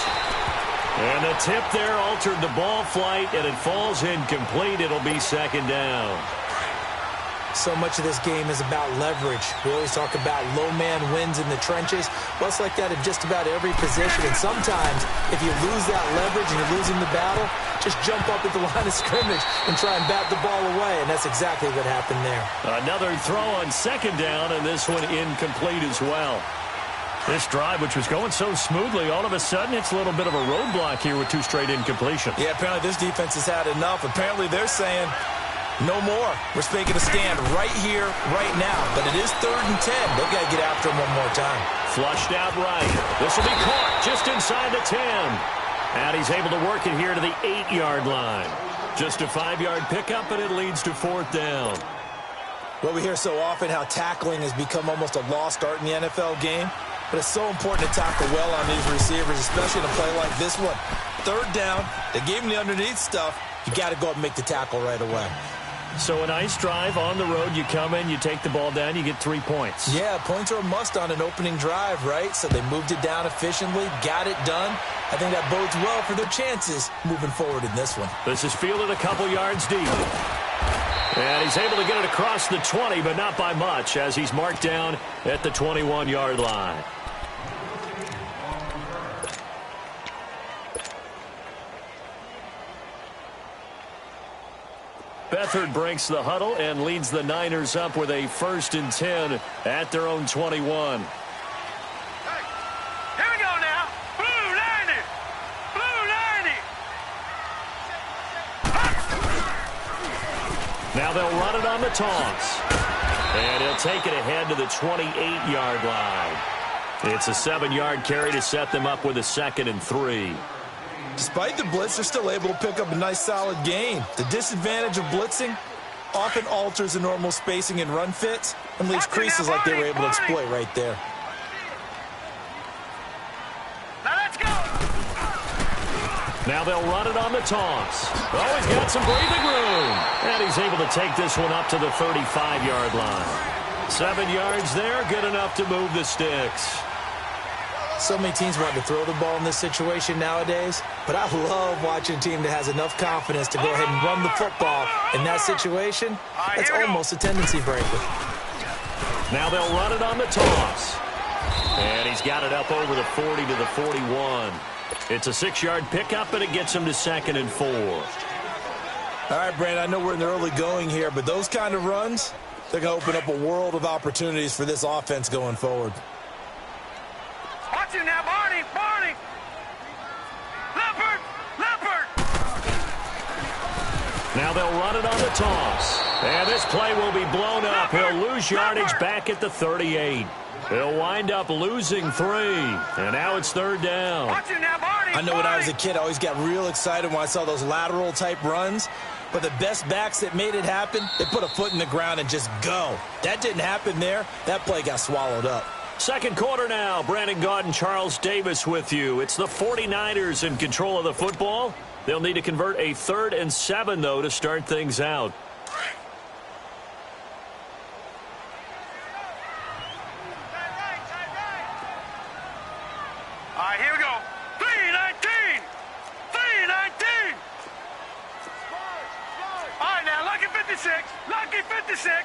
A: And the tip there altered the ball flight, and it falls incomplete. It'll be 2nd down.
B: So much of this game is about leverage. We always talk about low man wins in the trenches. Well, it's like that in just about every position. And sometimes, if you lose that leverage and you're losing the battle, just jump up at the line of scrimmage and try and bat the ball away. And that's exactly what happened there.
A: Another throw on 2nd down, and this one incomplete as well. This drive, which was going so smoothly, all of a sudden it's a little bit of a roadblock here with 2 straight incompletions.
B: Yeah, apparently this defense has had enough. Apparently they're saying, no more. We're making a stand right here, right now. But it is 3rd and 10. They've got to get after him one more time.
A: Flushed out right. This will be caught just inside the 10. And he's able to work it here to the 8-yard line. Just a 5-yard pickup, and it leads to 4th down.
B: Well, we hear so often how tackling has become almost a lost art in the NFL game. But it's so important to tackle well on these receivers, especially in a play like this one. 3rd down, they gave him the underneath stuff. You got to go up and make the tackle right away.
A: So a nice drive on the road. You come in, you take the ball down, you get 3 points.
B: Yeah, points are a must on an opening drive, right? So they moved it down efficiently, got it done. I think that bodes well for their chances moving forward in this one.
A: This is fielded a couple yards deep. And he's able to get it across the 20, but not by much, as he's marked down at the 21-yard line. Beathard breaks the huddle and leads the Niners up with a 1st and 10 at their own 21.
C: Hey, here we go now. Blue 90. Blue 90.
A: Now they'll run it on the toss. And he'll take it ahead to the 28-yard line. It's a 7-yard carry to set them up with a 2nd and 3.
B: Despite the blitz, they're still able to pick up a nice solid gain. The disadvantage of blitzing often alters the normal spacing and run fits and leaves creases like they were able to exploit right there.
C: Now let's go.
A: Now they'll run it on the toss. Oh, he's got some breathing room. And he's able to take this one up to the 35-yard line. 7 yards there, good enough to move the sticks.
B: So many teams want to throw the ball in this situation nowadays, but I love watching a team that has enough confidence to go ahead and run the football. In that situation, that's almost a tendency breaker.
A: Now they'll run it on the toss. And he's got it up over the 40 to the 41. It's a 6-yard pickup, and it gets him to 2nd and 4.
B: All right, Brandon, I know we're in the early going here, but those kind of runs, they're going to open up a world of opportunities for this offense going forward.
C: Watch it now, Barney. Barney. Leopard. Leopard.
A: Now they'll run it on the toss. And this play will be blown up. He'll lose yardage back at the 38. He'll wind up losing 3. And now it's 3rd down.
C: Watch it now, Barney.
B: I know when I was a kid, I always got real excited when I saw those lateral type runs. But the best backs that made it happen, they put a foot in the ground and just go. That didn't happen there. That play got swallowed up.
A: 2nd quarter now. Brandon Gaudin and Charles Davis with you. It's the 49ers in control of the football. They'll need to convert a 3rd and 7, though, to start things out.
C: All right, here we go. 3-19. 3-19. All right, now, lucky 56. Lucky 56.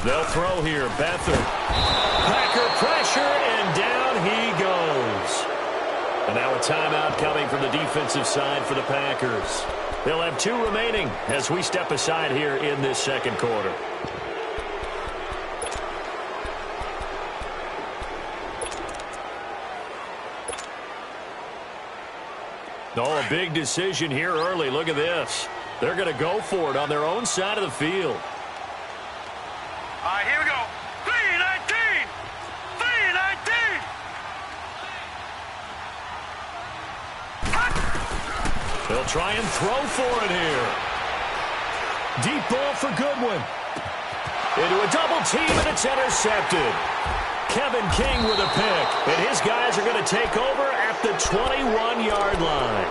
A: They'll throw here. Beathard. Packer pressure, and down he goes. And now a timeout coming from the defensive side for the Packers. They'll have 2 remaining as we step aside here in this 2nd quarter. Oh, a big decision here early. Look at this. They're going to go for it on their own side of the field.
C: All right, here we go. 3-19. 3-19.
A: They'll try and throw for it here. Deep ball for Goodwin. Into a double team, and it's intercepted. Kevin King with a pick, and his guys are going to take over at the 21-yard line.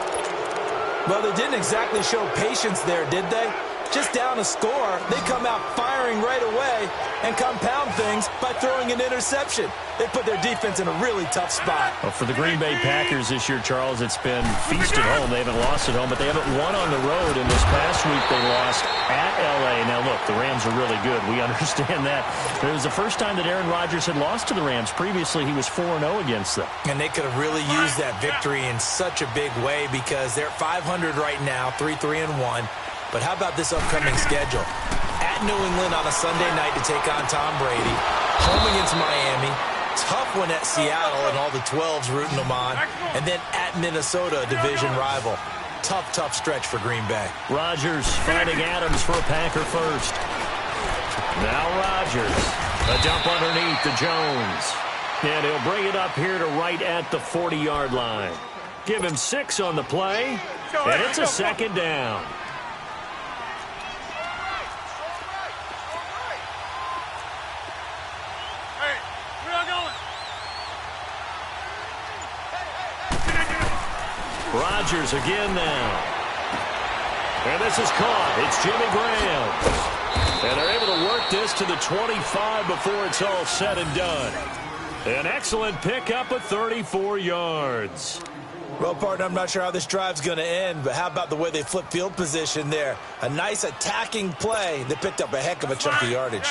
B: Well, they didn't exactly show patience there, did they? Just down a score, they come out firing right away and compound things by throwing an interception. They put their defense in a really tough spot.
A: Well, for the Green Bay Packers this year, Charles, it's been feast at home. They haven't lost at home, but they haven't won on the road. And this past week, they lost at L.A. Now, look, the Rams are really good. We understand that. But it was the first time that Aaron Rodgers had lost to the Rams. Previously, he was 4-0 against them.
B: And they could have really used that victory in such a big way because they're 500 right now, 3-1. But how about this upcoming schedule? At New England on a Sunday night to take on Tom Brady. Home against Miami. Tough one at Seattle and all the 12s rooting them on. And then at Minnesota, a division rival. Tough stretch for Green Bay.
A: Rodgers finding Adams for a Packer first. Now Rodgers. A dump underneath to Jones. And he'll bring it up here to right at the 40-yard line. Give him 6 on the play. And it's a second down. Rodgers again now. And this is caught. It's Jimmy Graham. And they're able to work this to the 25 before it's all said and done. An excellent pickup of 34 yards.
B: Well, partner, I'm not sure how this drive's going to end, but how about the way they flip field position there? A nice attacking play that picked up a heck of a chunk of yardage.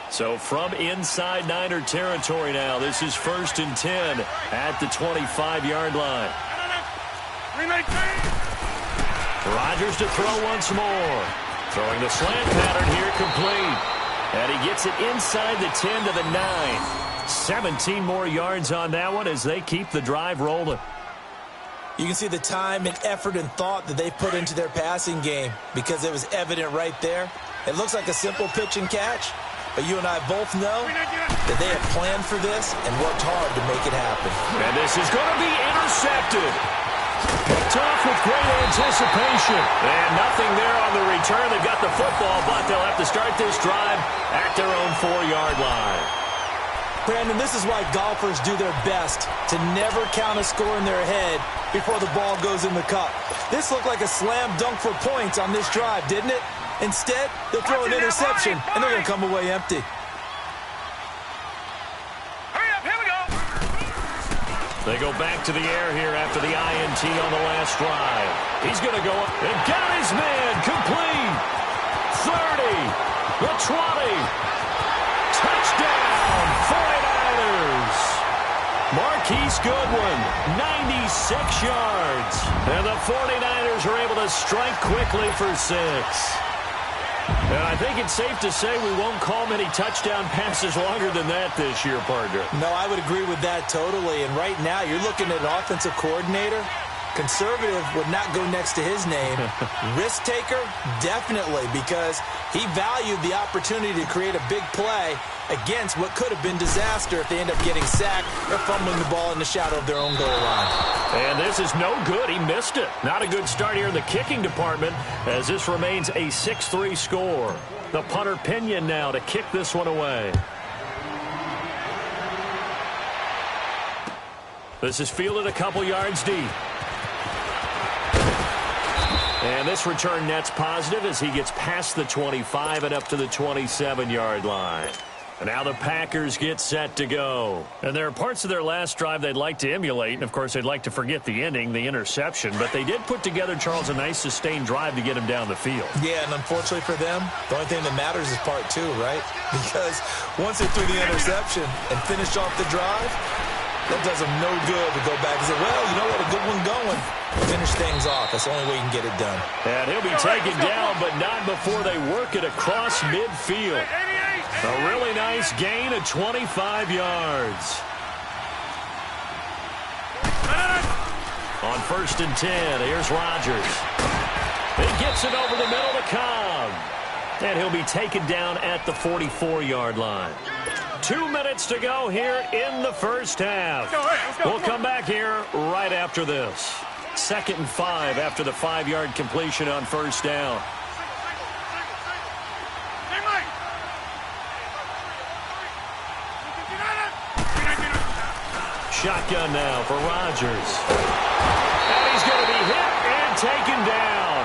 A: So from inside Niner territory now, this is 1st and 10 at the 25-yard line. Rodgers to throw once more. Throwing the slant pattern here complete. And he gets it inside the 10 to the 9. 17 more yards on that one as they keep the drive rolling.
B: You can see the time and effort and thought that they put into their passing game because it was evident right there. It looks like a simple pitch and catch, but you and I both know that they have planned for this and worked hard to make it happen.
A: And this is going to be intercepted. Picked off with great anticipation. And nothing there on the return. They've got the football, but they'll have to start this drive at their own 4-yard line.
B: Brandon, this is why golfers do their best to never count a score in their head before the ball goes in the cup. This looked like a slam dunk for points on this drive, didn't it? Instead, they'll throw an interception, and they're going to come away empty.
A: They go back to the air here after the INT on the last drive. He's going to go up and got his man complete. 30, the 20. Touchdown, 49ers. Marquise Goodwin, 96 yards. And the 49ers are able to strike quickly for 6. And I think it's safe to say we won't call many touchdown passes longer than that this year, partner.
B: No, I would agree with that totally. And right now, you're looking at an offensive coordinator. Conservative would not go next to his name. Risk taker, definitely, because he valued the opportunity to create a big play against what could have been disaster if they end up getting sacked or fumbling the ball in the shadow of their own goal line.
A: And this is no good. He missed it. Not a good start here in the kicking department as this remains a 6-3 score. The punter Pinion now to kick this one away. This is fielded a couple yards deep. And this return net's positive as he gets past the 25 and up to the 27-yard line. And now the Packers get set to go. And there are parts of their last drive they'd like to emulate. And, of course, they'd like to forget the ending, the interception. But they did put together, Charles, a nice sustained drive to get him down the field.
B: Yeah, and unfortunately for them, the only thing that matters is part 2, right? Because once they threw the interception and finished off the drive, that does them no good to go back and say, well, you know what, a good one going. Finish things off. That's the only way you can get it done.
A: And he'll be taken down, but not before they work it across midfield. A really nice gain of 25 yards. On 1st and 10, here's Rodgers. He gets it over the middle to Cobb. And he'll be taken down at the 44-yard line. 2 minutes to go here in the first half. We'll come back here right after this. 2nd and 5 after the 5-yard completion on first down. Shotgun now for Rodgers. And he's going to be hit and taken down.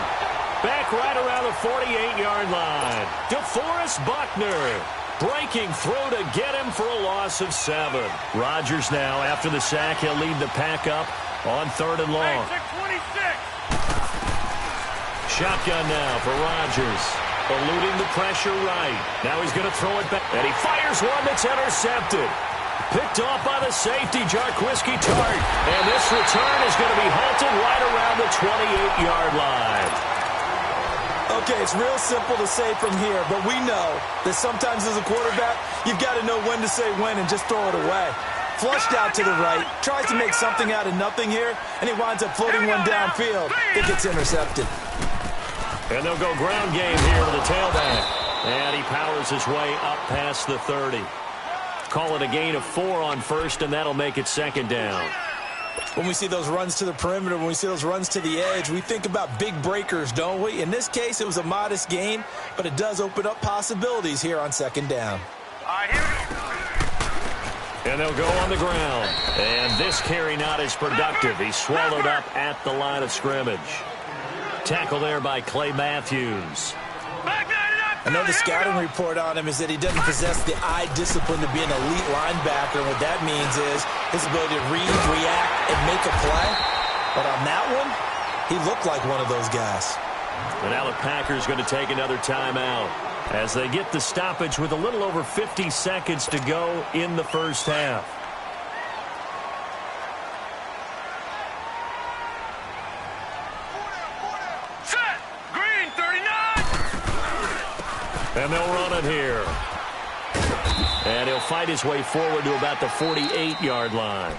A: Back right around the 48-yard line. DeForest Buckner breaking through to get him for a loss of 7. Rodgers now, after the sack, he'll lead the pack up on 3rd and long. Shotgun now for Rodgers. Eluding the pressure right. Now he's going to throw it back. And he fires one that's intercepted. Picked off by the safety, Jarquiski Tart. And this return is going to be halted right around the 28-yard line.
B: Okay, it's real simple to say from here, but we know that sometimes as a quarterback, you've got to know when to say when and just throw it away. Flushed out to the right, tries to make something out of nothing here, and he winds up floating one downfield that gets intercepted.
A: And they'll go ground game here with the tailback. And he powers his way up past the 30. Call it a gain of 4 on first, and that'll make it 2nd down.
B: When we see those runs to the perimeter, when we see those runs to the edge, we think about big breakers, don't we? In this case, it was a modest gain, but it does open up possibilities here on 2nd down.
A: And they'll go on the ground. And this carry not as productive. He's swallowed up at the line of scrimmage. Tackle there by Clay Matthews.
B: I know the scouting report on him is that he doesn't possess the eye discipline to be an elite linebacker. And what that means is his ability to read, react, and make a play. But on that one, he looked like one of those guys.
A: And now the Packers going to take another timeout as they get the stoppage with a little over 50 seconds to go in the first half. And they'll run it here. And he'll fight his way forward to about the 48-yard line.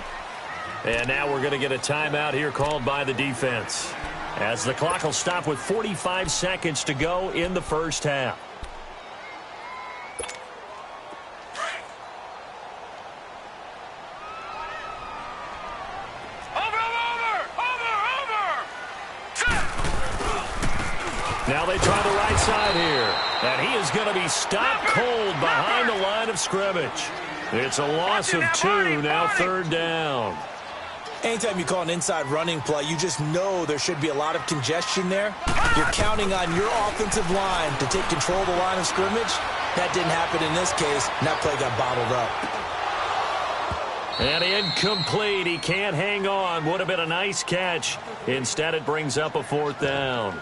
A: And now we're going to get a timeout here called by the defense, as the clock will stop with 45 seconds to go in the first half. Now they try the right side here. And he is going to be stopped cold behind the line of scrimmage. It's a loss of 2, now 3rd down.
B: Anytime you call an inside running play, you just know there should be a lot of congestion there. You're counting on your offensive line to take control of the line of scrimmage. That didn't happen in this case, and that play got bottled up.
A: And incomplete. He can't hang on. Would have been a nice catch. Instead, it brings up a 4th down.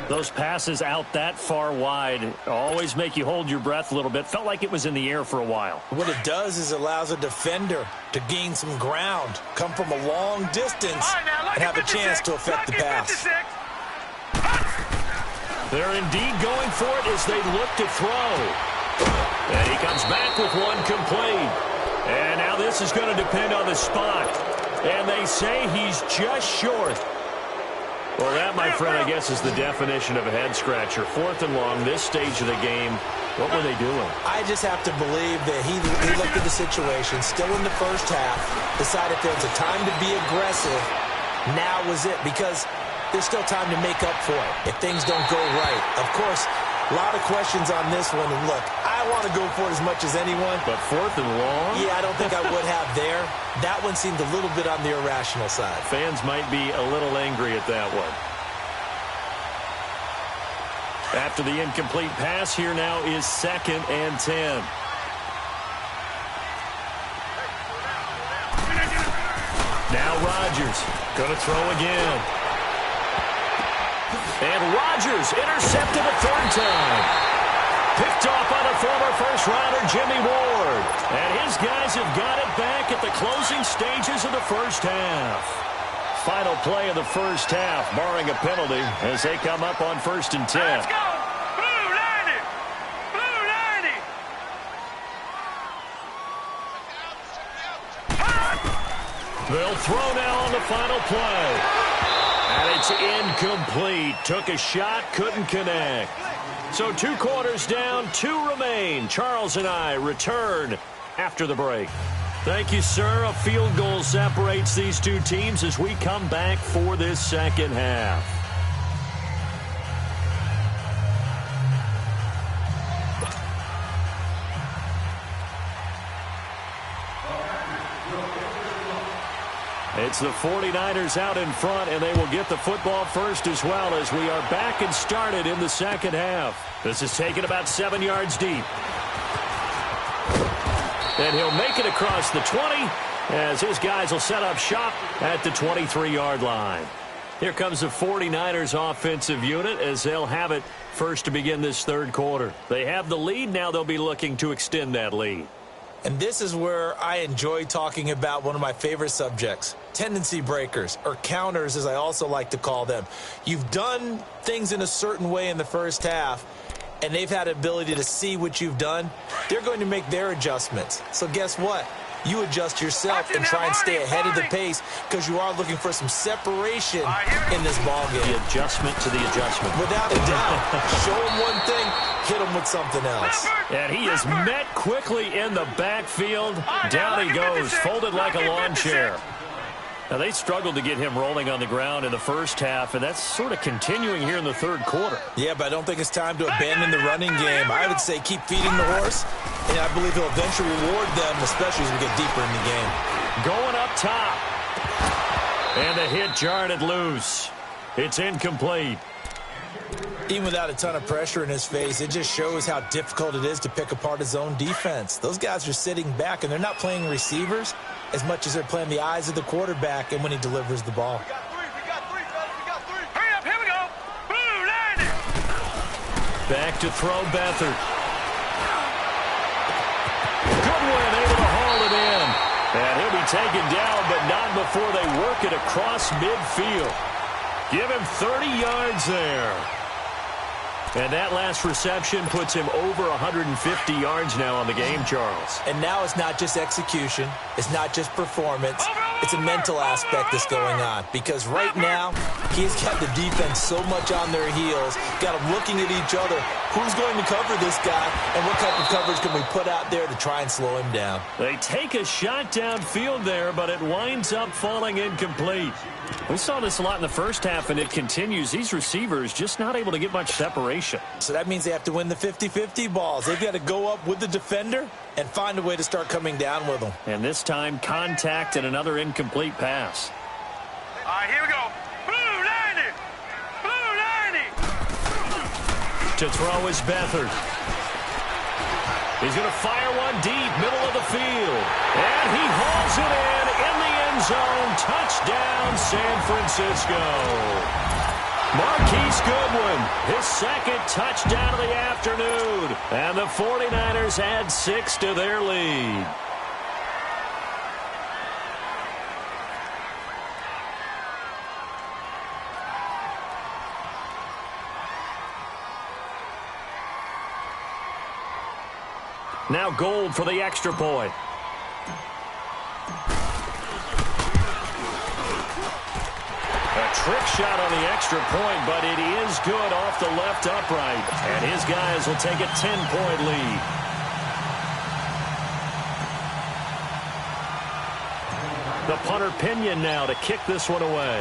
A: Those passes out that far wide always make you hold your breath a little bit. Felt like it was in the air for a while.
B: What it does is allows a defender to gain some ground, come from a long distance, and have a chance to affect the pass.
A: They're indeed going for it as they look to throw. And he comes back with one complete. And now this is going to depend on the spot. And they say he's just short. Well, that, my friend, I guess is the definition of a head-scratcher. 4th and long, this stage of the game. What were they doing?
B: I just have to believe that he looked at the situation, still in the first half, decided there was a time to be aggressive. Now was it, because there's still time to make up for it if things don't go right. Of course, a lot of questions on this one. And look, I want to go for it as much as anyone.
A: But 4th and long?
B: Yeah, I don't think I would have there. That one seemed a little bit on the irrational side.
A: Fans might be a little angry at that one. After the incomplete pass, here now is 2nd and 10. Now Rodgers going to throw again. And Rodgers intercepted a 3rd time. Picked off by the former first-rounder Jimmy Ward. And his guys have got it back at the closing stages of the first half. Final play of the first half, barring a penalty, as they come up on 1st and 10.
C: Let's go! Blue 90! Blue 90!
A: They'll throw now on the final play. And it's incomplete. Took a shot, couldn't connect. So 2 quarters down, 2 remain. Charles and I return after the break. Thank you, sir. A field goal separates these two teams as we come back for this second half. It's the 49ers out in front, and they will get the football first as well as we are back and started in the second half. This is taken about 7 yards deep. And he'll make it across the 20 as his guys will set up shop at the 23-yard line. Here comes the 49ers offensive unit as they'll have it first to begin this third quarter. They have the lead. Now they'll be looking to extend that lead.
B: And this is where I enjoy talking about one of my favorite subjects, tendency breakers, or counters as I also like to call them. You've done things in a certain way in the first half, and they've had the ability to see what you've done. They're going to make their adjustments. So guess what? You adjust yourself and try and stay ahead of the pace because you are looking for some separation in this ballgame.
A: The adjustment to the adjustment.
B: Without a doubt. Show them one thing, hit them with something else.
A: And he is met quickly in the backfield. Down he goes, folded like a lawn chair. Now, they struggled to get him rolling on the ground in the first half, and that's sort of continuing here in the third quarter.
B: Yeah, but I don't think it's time to abandon the running game. I would say keep feeding the horse, and I believe he'll eventually reward them, especially as we get deeper in the game.
A: Going up top. And the hit jarred it loose. It's incomplete.
B: Even without a ton of pressure in his face, it just shows how difficult it is to pick apart his own defense. Those guys are sitting back, and they're not playing receivers as much as they're playing the eyes of the quarterback and when he delivers the ball.
C: We got three, fellas. We got three. Hurry up, here we go. Blue, landing.
A: Back to throw Beathard. Goodwin able to haul it in. And he'll be taken down, but not before they work it across midfield. Give him 30 yards there. And that last reception puts him over 150 yards now on the game, Charles.
B: And now it's not just execution. It's not just performance. It's a mental aspect that's going on. Because right now, he's got the defense so much on their heels, got them looking at each other. Who's going to cover this guy, and what type of coverage can we put out there to try and slow him down?
A: They take a shot downfield there, but it winds up falling incomplete. We saw this a lot in the first half, and it continues. These receivers just not able to get much separation.
B: So that means they have to win the 50-50 balls. They've got to go up with the defender and find a way to start coming down with them.
A: And this time, contact and another incomplete pass.
C: All right, here we go. Blue, landing. Blue, landing.
A: To throw is Beathard. He's going to fire one deep, middle of the field. And he hauls it in the end zone. Touchdown, San Francisco. Marquise Goodwin, his second touchdown of the afternoon. And the 49ers add 6 to their lead. Now Gold for the extra point. A trick shot on the extra point, but it is good off the left upright. And his guys will take a 10-point lead. The punter Pinion now to kick this one away.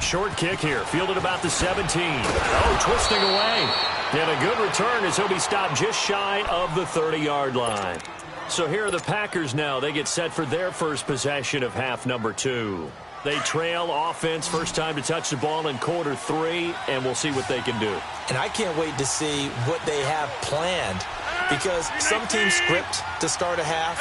A: Short kick here, fielded about the 17. Oh, twisting away. And a good return as he'll be stopped just shy of the 30-yard line. So here are the Packers now. They get set for their first possession of half number 2. They trail offense, first time to touch the ball in quarter 3, and we'll see what they can do.
B: And I can't wait to see what they have planned, because some teams script to start a half.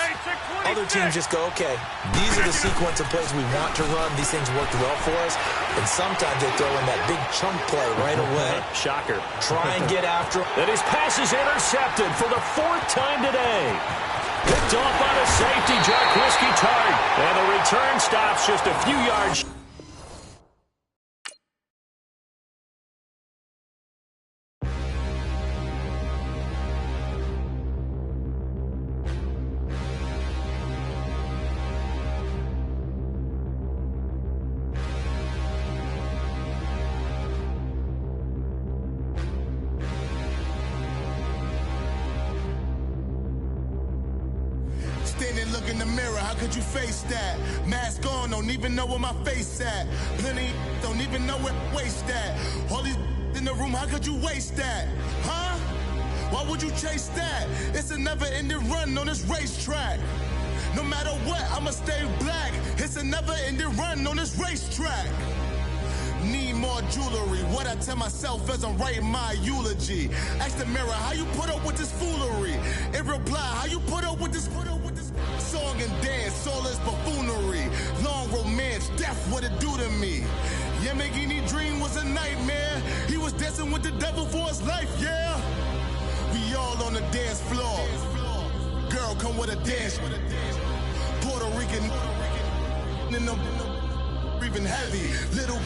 B: Other teams just go, okay, these are the sequence of plays we want to run. These things worked well for us. And sometimes they throw in that big chunk play right away.
A: Shocker.
B: Try and get after him.
A: And his pass is intercepted for the 4th time today. Picked off by the safety, Jarquiski Tart. And the return stops just a few yards.
G: in and look in the mirror, how could you face that? Mask on, don't even know where my face at. Plenty don't even know where waste at. All these in the room, how could you waste that? Huh? Why would you chase that? It's a never-ending run on this racetrack. No matter what, I'ma stay black. It's a never-ending run on this racetrack. Need more jewelry. What I tell myself as I'm writing my eulogy. Ask the mirror, how you put up with this foolery? In reply, how you put up with this song and dance, all this buffoonery. Long romance, death, what it do to me? Yamagini dream was a nightmare. He was dancing with the devil for his life, yeah. We all on the dance floor. Girl, come with a dance. Puerto Rican in the breathing heavy. Little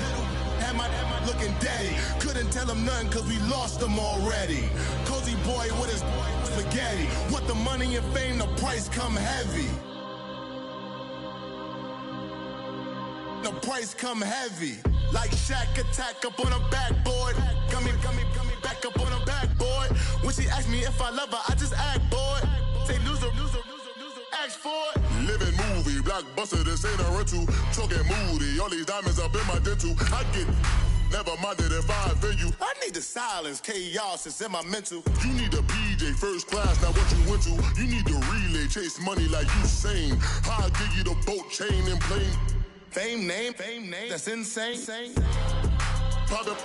G: had my looking daddy. Couldn't tell him nothing cause we lost him already. Cozy boy with his spaghetti. What the money and fame, the price come heavy. The price come heavy. Like Shaq attack up on a backboard. Gummy, back up on a backboard. When she asked me if I love her, I just act bored. Say loser, ask for it. Living movie, blockbuster, this ain't a rental. Talking moody, all these diamonds up in my dental. I get never minded if I offend you. I need the silence, chaos is in my mental. You need a PJ first class, not what you went to. You need the relay, chase money like you sane. I'll give you the boat chain and plane. Fame name, that's insane. Private.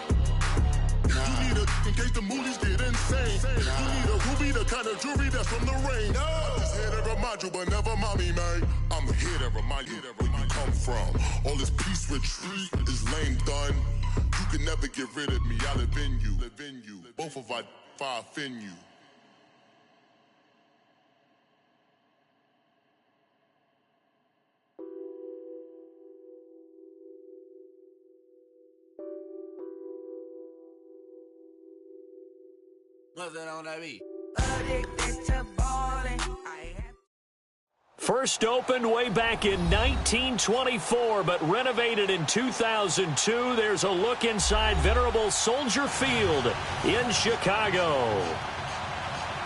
G: You need a in case the movies get insane. You need a ruby, the kind of jewelry that's from the rain. I'm just here to remind you, but never mommy, man. I'm here to remind you where you come from. All this peace retreat is lame done. You can never get rid of me. I live in you. Both of us fire offend you.
D: Nothing on that beat.
A: First opened way back in 1924, but renovated in 2002. There's a look inside venerable Soldier Field in Chicago.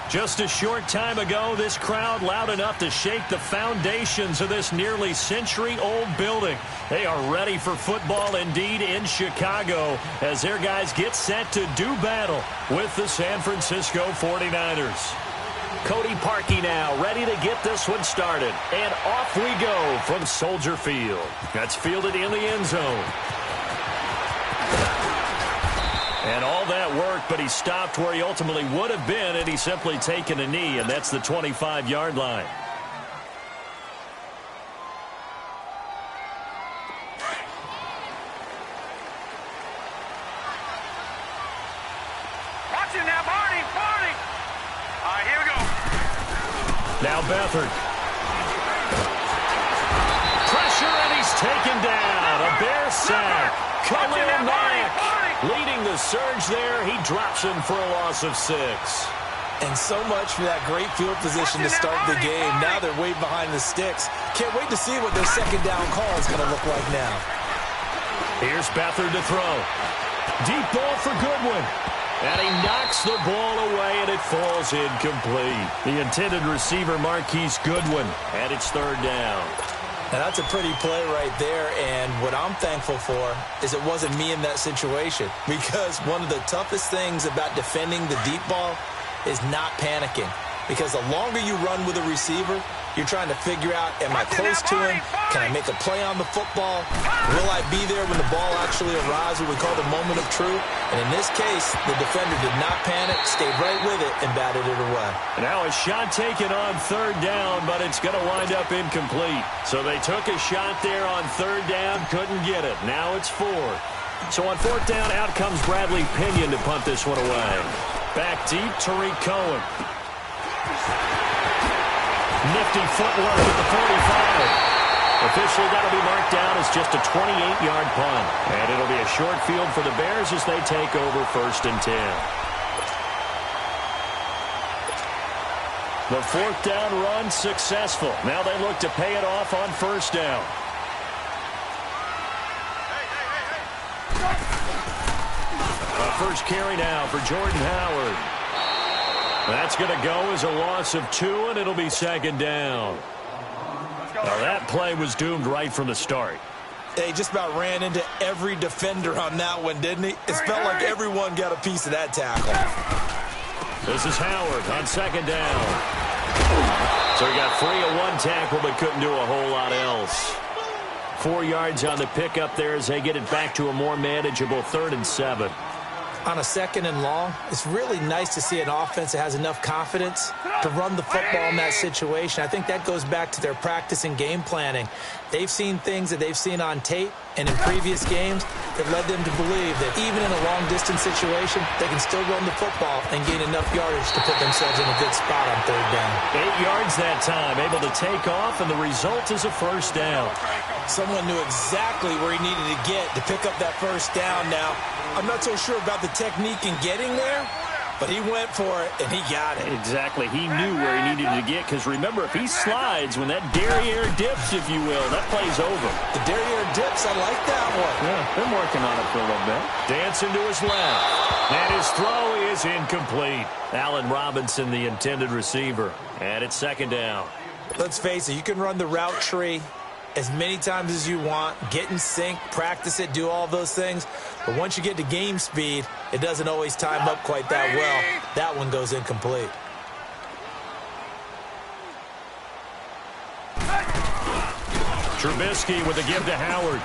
A: Just a short time ago, this crowd loud enough to shake the foundations of this nearly century-old building. They are ready for football indeed in Chicago as their guys get set to do battle with the San Francisco 49ers. Cody Parkey now ready to get this one started. And off we go from Soldier Field. That's fielded in the end zone. And all that work, but he stopped where he ultimately would have been had he simply taken a knee, and that's the 25-yard line.
C: Watch it now, Barney. All right, here we go.
A: Now Beathard. Pressure, and he's taken down. A Bear sack. Khalil Mack leading the surge there. He drops him for a loss of 6.
B: And so much for that great field position to start the game. Now they're way behind the sticks. Can't wait to see what their second down call is going to look like now.
A: Here's Beathard to throw. Deep ball for Goodwin. And he knocks the ball away, and it falls incomplete. The intended receiver, Marquise Goodwin, and it's third down.
B: Now, that's a pretty play right there, and what I'm thankful for is it wasn't me in that situation, because one of the toughest things about defending the deep ball is not panicking, because the longer you run with a receiver, you're trying to figure out, am I close to him? Can I make a play on the football? Will I be there when the ball actually arrives, what we call the moment of truth? And in this case, the defender did not panic, stayed right with it, and batted it away.
A: Now a shot taken on third down, but it's going to wind up incomplete. So they took a shot there on third down, couldn't get it. Now it's 4. So on fourth down, out comes Bradley Pinion to punt this one away. Back deep, Tariq Cohen. Nifty footwork at the 45. Officially got to be marked down as just a 28-yard punt. And it'll be a short field for the Bears as they take over 1st and 10. The fourth down run successful. Now they look to pay it off on first down. A first carry now for Jordan Howard. That's going to go as a loss of 2, and it'll be second down. Now that play was doomed right from the start.
B: He just about ran into every defender on that one, didn't he? It felt like everyone got a piece of that tackle.
A: This is Howard on second down. So he got free of one tackle but couldn't do a whole lot else. 4 yards on the pickup there as they get it back to a more manageable 3rd and 7.
B: On a 2nd and long, it's really nice to see an offense that has enough confidence to run the football in that situation. I think that goes back to their practice and game planning. They've seen things that they've seen on tape and in previous games that led them to believe that even in a long-distance situation, they can still run the football and gain enough yardage to put themselves in a good spot on 3rd down.
A: 8 yards that time, able to take off, and the result is a 1st down.
B: Someone knew exactly where he needed to get to pick up that 1st down now. I'm not so sure about the technique in getting there, but he went for it, and he got it.
A: Exactly. He knew where he needed to get, because remember, if he slides, when that derriere dips, if you will, that play's over.
B: The derriere dips, I like that one.
A: Yeah, been working on it for a little bit. Dancing to his left. And his throw is incomplete. Allen Robinson, the intended receiver. And it's 2nd down.
B: Let's face it, you can run the route tree as many times as you want, get in sync, practice it, do all those things. But once you get to game speed, it doesn't always time up quite that well. That one goes incomplete.
A: Trubisky with a give to Howard.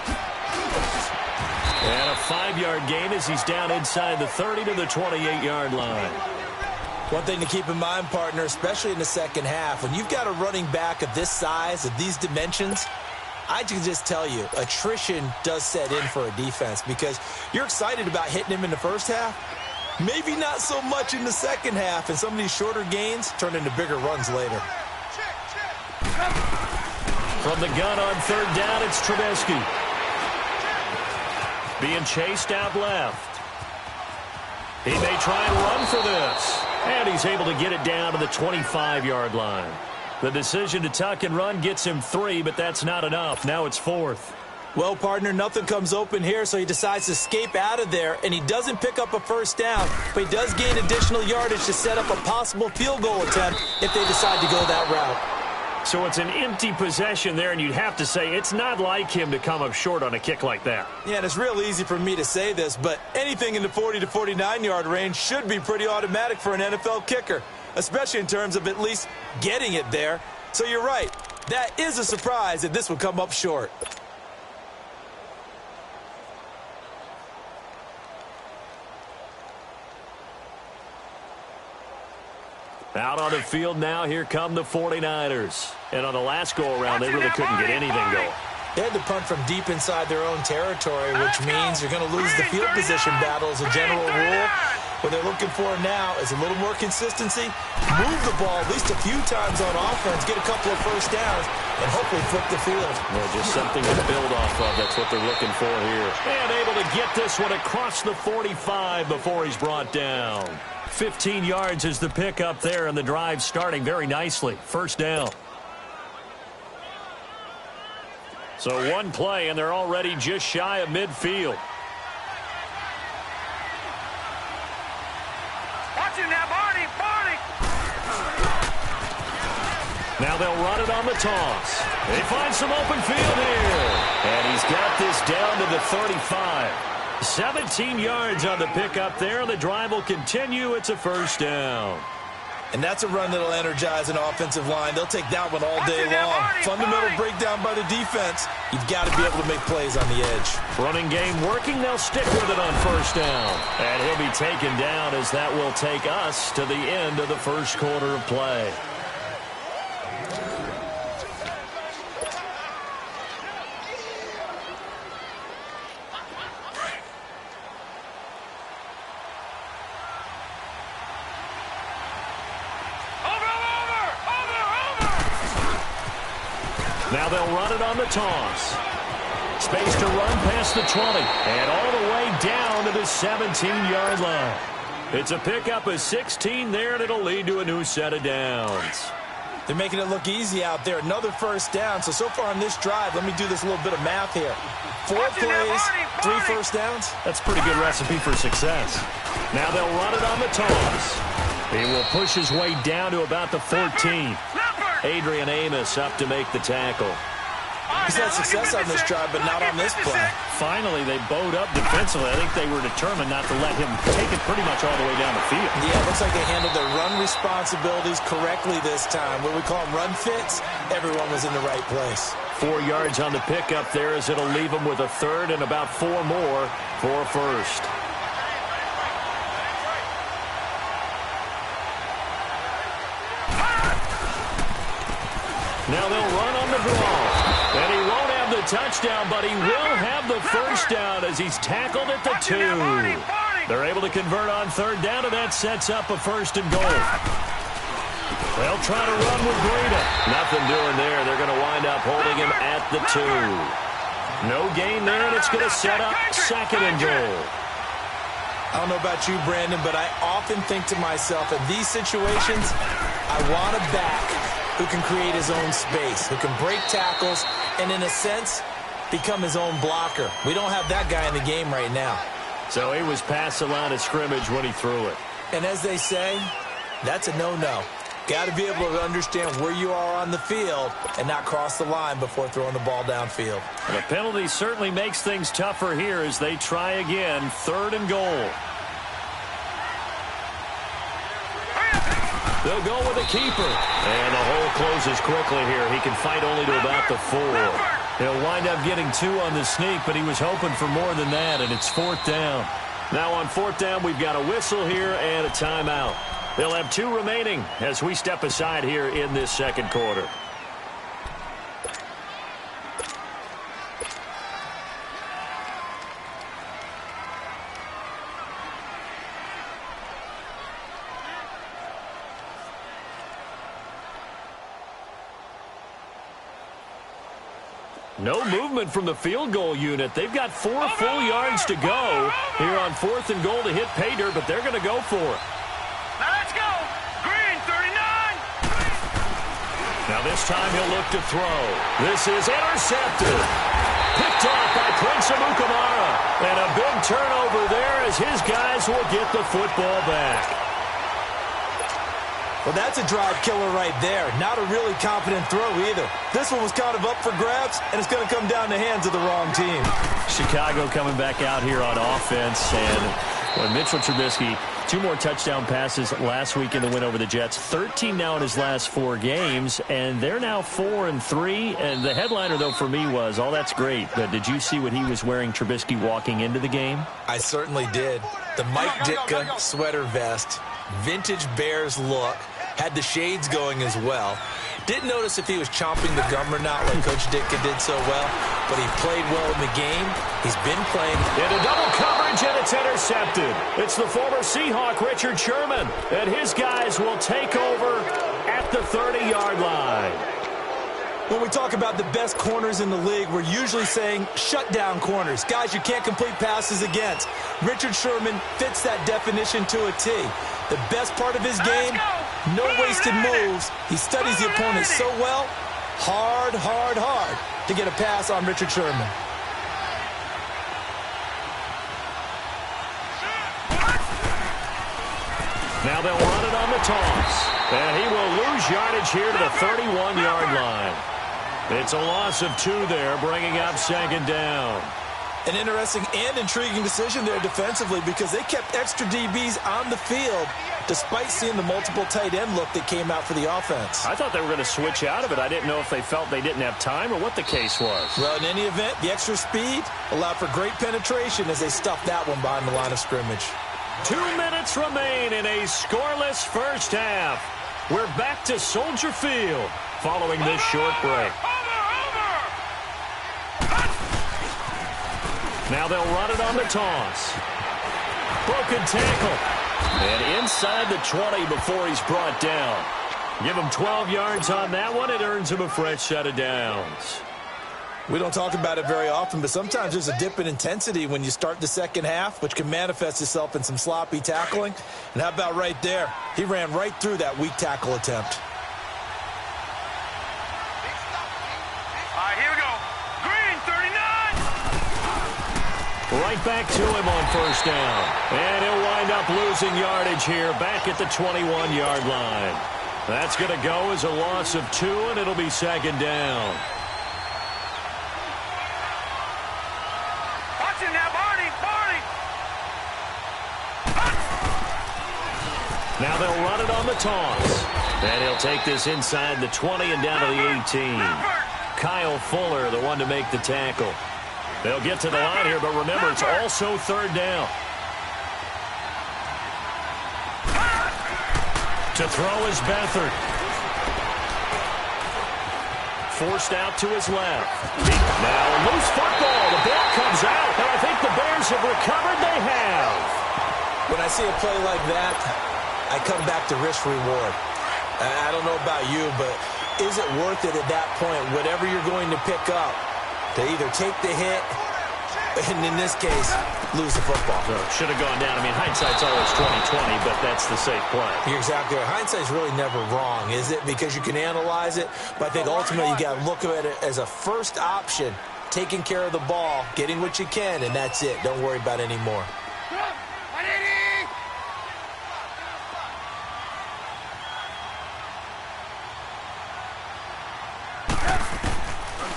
A: And a 5-yard gain as he's down inside the 30 to the 28-yard line.
B: One thing to keep in mind, partner, especially in the 2nd half, when you've got a running back of this size, of these dimensions, I can just tell you, attrition does set in for a defense because you're excited about hitting him in the 1st half. Maybe not so much in the 2nd half, and some of these shorter gains turn into bigger runs later.
A: From the gun on 3rd down, it's Trubisky. Being chased out left. He may try and run for this. And he's able to get it down to the 25-yard line. The decision to tuck and run gets him 3, but that's not enough. Now it's 4th.
B: Well, partner, nothing comes open here, so he decides to escape out of there, and he doesn't pick up a 1st down, but he does gain additional yardage to set up a possible field goal attempt if they decide to go that route.
A: So it's an empty possession there, and you'd have to say it's not like him to come up short on a kick like that.
B: Yeah, and it's real easy for me to say this, but anything in the 40 to 49-yard range should be pretty automatic for an NFL kicker, especially in terms of at least getting it there. So you're right. That is a surprise that this would come up short.
A: Out on the field now, here come the 49ers. And on the last go-around, they really couldn't get anything going.
B: They had to punt from deep inside their own territory, which means you're going to lose the field position battle as a general rule. What they're looking for now is a little more consistency, move the ball at least a few times on offense, get a couple of 1st downs, and hopefully flip the field.
A: Yeah, just something to build off of. That's what they're looking for here. And able to get this one across the 45 before he's brought down. 15 yards is the pickup there, and the drive starting very nicely. 1st down. So one play, and they're already just shy of midfield.
C: Watch him now, Barney, Barney.
A: Now they'll run it on the toss. They find some open field here. And he's got this down to the 35. 17 yards on the pickup there, and the drive will continue. It's a 1st down.
B: And that's a run that'll energize an offensive line. They'll take that one all day long. Fundamental breakdown by the defense. You've got to be able to make plays on the edge.
A: Running game working. They'll stick with it on 1st down. And he'll be taken down as that will take us to the end of the 1st quarter of play. Now they'll run it on the toss. Space to run past the 20. And all the way down to the 17-yard line. It's a pickup of 16 there, and it'll lead to a new set of downs.
B: They're making it look easy out there. Another 1st down. So far on this drive, let me do this little bit of math here. 4 plays, 3 1st downs.
A: That's a pretty good recipe for success. Now they'll run it on the toss. He will push his way down to about the 14. Adrian Amos up to make the tackle.
B: He's had success on this drive, but not on this play.
A: Finally, they bowed up defensively. I think they were determined not to let him take it pretty much all the way down the field.
B: Yeah, it looks like they handled their run responsibilities correctly this time. What we call them run fits, everyone was in the right place.
A: 4 yards on the pickup there as it'll leave him with a third and about 4 more for a first. Now they'll run on the draw. And he won't have the touchdown, but he will have the first down as he's tackled at the 2. They're able to convert on third down, and that sets up a first and goal. They'll try to run with Breida. Nothing doing there. They're going to wind up holding him at the 2. No gain there, and it's going to set up second and goal.
B: I don't know about you, Brandon, but I often think to myself, in these situations, I want a back who can create his own space, who can break tackles, and in a sense, become his own blocker. We don't have that guy in the game right now.
A: So he was past the line of scrimmage when he threw it.
B: And as they say, that's a no-no. Got to be able to understand where you are on the field and not cross the line before throwing the ball downfield.
A: The penalty certainly makes things tougher here as they try again, third and goal. They'll go with a keeper. And the hole closes quickly here. He can fight only to about the 4. He'll wind up getting 2 on the sneak, but he was hoping for more than that, and it's 4th down. Now on 4th down, we've got a whistle here and a timeout. They'll have 2 remaining as we step aside here in this second quarter. No movement from the field goal unit. They've got 4 full yards to go here on 4th and goal to hit pay dirt, but they're going to go for it.
C: Now let's go. Green, 39.
A: Now this time he'll look to throw. This is intercepted. Picked off by Prince Amukamara. And a big turnover there as his guys will get the football back.
B: Well, that's a drive killer right there. Not a really confident throw either. This one was kind of up for grabs, and it's going to come down the hands of the wrong team.
A: Chicago coming back out here on offense, and Mitchell Trubisky, 2 more touchdown passes last week in the win over the Jets. 13 now in his last 4 games, and they're now 4-3. And the headliner, though, for me was, all that's great, but did you see what he was wearing, Trubisky, walking into the game?
B: I certainly did. The Mike Ditka sweater vest, vintage Bears look. Had the shades going as well. Didn't notice if he was chomping the gum or not like Coach Ditka did so well, but he played well in the game. He's been playing.
A: Into double coverage, and it's intercepted. It's the former Seahawk, Richard Sherman, and his guys will take over at the 30-yard line.
B: When we talk about the best corners in the league, we're usually saying shutdown corners, guys you can't complete passes against. Richard Sherman fits that definition to a T. The best part of his game, no wasted moves. He studies the opponent so well, hard to get a pass on Richard Sherman.
A: Now they'll run it on the toss. And he will lose yardage here to the 31-yard line. It's a loss of 2 there, bringing up second down.
B: An interesting and intriguing decision there defensively because they kept extra DBs on the field despite seeing the multiple tight end look that came out for the offense.
A: I thought they were going to switch out of it. I didn't know if they felt they didn't have time or what the case was.
B: Well, in any event, the extra speed allowed for great penetration as they stuffed that one behind the line of scrimmage.
A: 2 minutes remain in a scoreless first half. We're back to Soldier Field following this short break. Now they'll run it on the toss. Broken tackle. And inside the 20 before he's brought down. Give him 12 yards on that one. It earns him a fresh set of downs.
B: We don't talk about it very often, but sometimes there's a dip in intensity when you start the second half, which can manifest itself in some sloppy tackling. And how about right there? He ran right through that weak tackle attempt.
C: All right, here we go. Green, 39.
A: Right back to him on first down. And he'll wind up losing yardage here back at the 21-yard line. That's going to go as a loss of 2, and it'll be second down.
C: Watch it now, Barney.
A: Now they'll run it on the toss. And he'll take this inside the 20 and down to the 18. Kyle Fuller, the one to make the tackle. They'll get to the line here, but remember, it's also third down. To throw is Beathard. Forced out to his left. Now a loose football. The ball comes out, and I think the Bears have recovered. They have.
B: When I see a play like that, I come back to risk reward. I don't know about you, but is it worth it at that point, whatever you're going to pick up, to either take the hit, and in this case, lose the football?
A: So should have gone down. I mean, hindsight's always 20/20, but that's the safe play.
B: You're exactly right. Hindsight's really never wrong, is it? Because you can analyze it, but I think ultimately you got to look at it as a first option, taking care of the ball, getting what you can, and that's it. Don't worry about any more.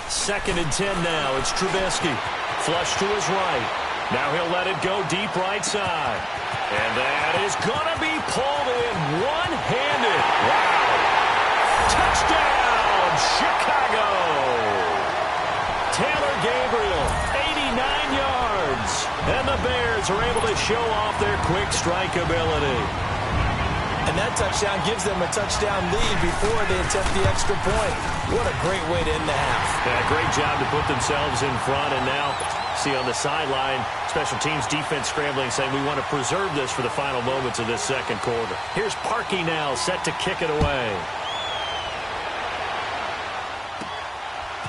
A: Second and 10 now. It's Trubisky. Flush to his right. Now he'll let it go deep right side. And that is going to be pulled in one-handed. Wow. Touchdown, Chicago. Taylor Gabriel, 89 yards. And the Bears are able to show off their quick strike ability.
B: And that touchdown gives them a touchdown lead before they attempt the extra point. What a great way to end the half.
A: Yeah, great job to put themselves in front. And now, see on the sideline, special teams defense scrambling, saying we want to preserve this for the final moments of this second quarter. Here's Parkey now, set to kick it away.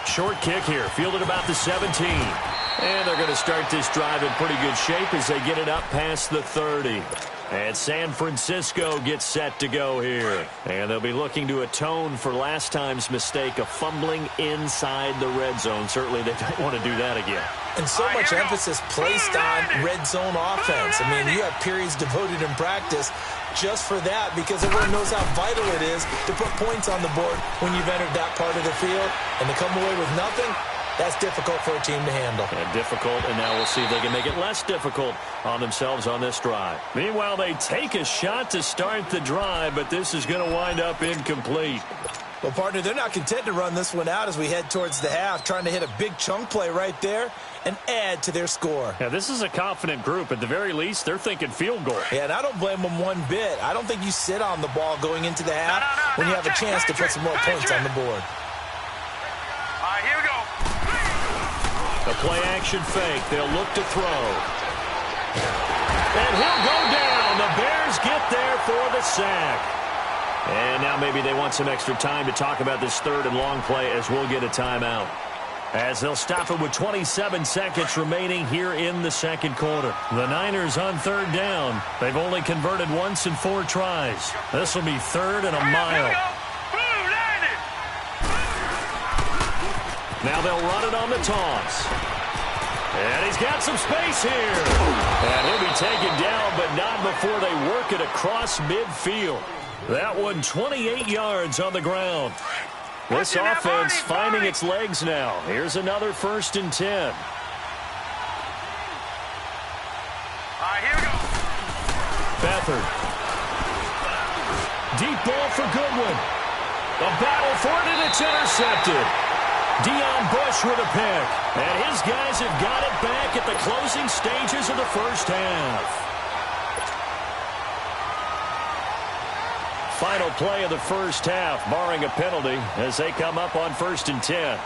A: Short kick here, fielded about the 17. And they're going to start this drive in pretty good shape as they get it up past the 30. And San Francisco gets set to go here. And they'll be looking to atone for last time's mistake of fumbling inside the red zone. Certainly they don't want to do that again.
B: And so much emphasis placed on red zone offense. I mean, you have periods devoted in practice just for that, because everyone knows how vital it is to put points on the board when you've entered that part of the field. And to come away with nothing, that's difficult for a team to handle.
A: And difficult, and now we'll see if they can make it less difficult on themselves on this drive. Meanwhile, they take a shot to start the drive, but this is going to wind up incomplete.
B: Well, partner, they're not content to run this one out as we head towards the half, trying to hit a big chunk play right there and add to their score.
A: Yeah, this is a confident group. At the very least, they're thinking field goal.
B: Yeah, and I don't blame them one bit. I don't think you sit on the ball going into the half when you have a chance to put some more points on the board.
C: All right, here we go.
A: A play-action fake. They'll look to throw. And he'll go down. The Bears get there for the sack. And now maybe they want some extra time to talk about this third and long play as we'll get a timeout. As they'll stop it with 27 seconds remaining here in the second quarter. The Niners on third down. They've only converted once in 4 tries. This will be third and a mile. Now they'll run it on the toss. And he's got some space here. And he'll be taken down, but not before they work it across midfield. That one 28 yards on the ground. This offense finding its legs now. Here's another 1st and 10.
C: All right, here we go.
A: Beathard. Deep ball for Goodwin. A battle for it, and it's intercepted. Deion Bush with a pick. And his guys have got it back at the closing stages of the first half. Final play of the first half, barring a penalty, as they come up on 1st and 10.
C: Here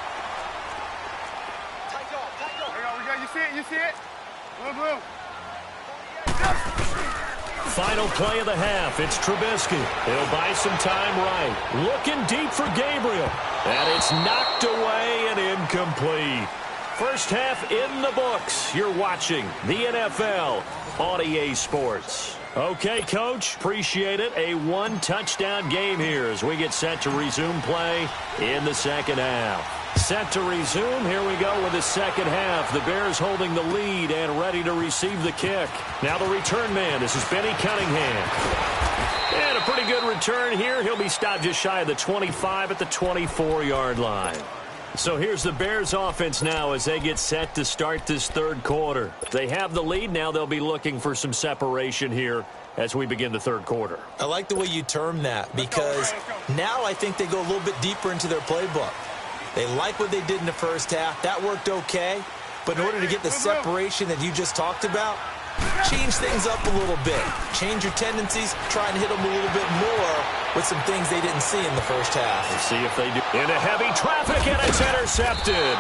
C: we go. You see it? You see it? Blue, blue.
A: Final play of the half. It's Trubisky. He'll buy some time right. Looking deep for Gabriel. And it's knocked away and incomplete. First half in the books. You're watching the NFL on EA Sports. Okay, Coach, appreciate it. A 1-touchdown game here as we get set to resume play in the second half. Set to resume. Here we go with the second half. The Bears holding the lead and ready to receive the kick. Now the return man. This is Benny Cunningham. And a pretty good return here. He'll be stopped just shy of the 25 at the 24-yard line. So here's the Bears offense now as they get set to start this third quarter. They have the lead. Now they'll be looking for some separation here as we begin the third quarter.
B: I like the way you term that because now I think they go a little bit deeper into their playbook. They like what they did in the first half. That worked okay. But in order to get the separation that you just talked about, change things up a little bit. Change your tendencies. Try and hit them a little bit more with some things they didn't see in the first half.
A: We'll see if they do. Into heavy traffic, and it's intercepted.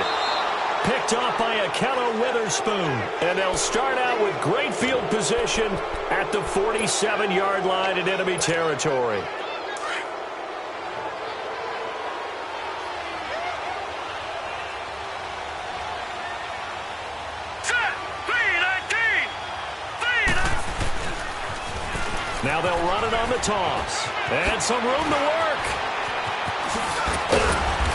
A: Picked off by Akello Witherspoon. And they'll start out with great field position at the 47-yard line in enemy territory. Now they'll run it on the toss. And some room to work.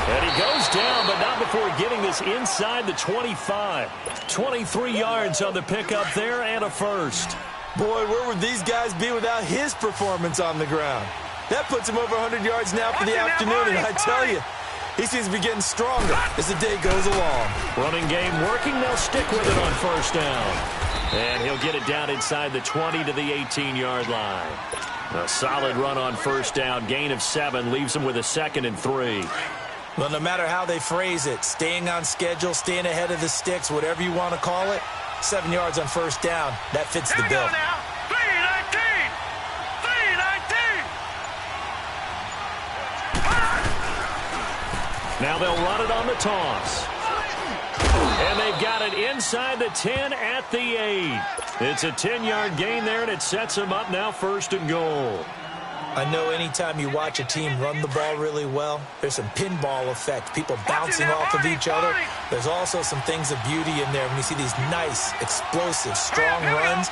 A: And he goes down, but not before getting this inside the 25. 23 yards on the pickup there and a first.
B: Boy, where would these guys be without his performance on the ground? That puts him over 100 yards now for the afternoon, and I tell you, he seems to be getting stronger as the day goes along.
A: Running game working. They'll stick with it on first down. And he'll get it down inside the 20 to the 18-yard line. A solid run on first down. Gain of 7 leaves him with a 2nd and 3.
B: Well, no matter how they phrase it, staying on schedule, staying ahead of the sticks, whatever you want to call it, 7 yards on first down, that fits the bill.
C: Now. 3-19. 3-19.
A: Now they'll run it on the toss. And they've got it inside the 10 at the 8. It's a 10-yard gain there, and it sets them up now 1st and goal.
B: I know anytime you watch a team run the ball really well, there's some pinball effect, people bouncing off of each other. There's also some things of beauty in there when you see these nice, explosive, strong runs.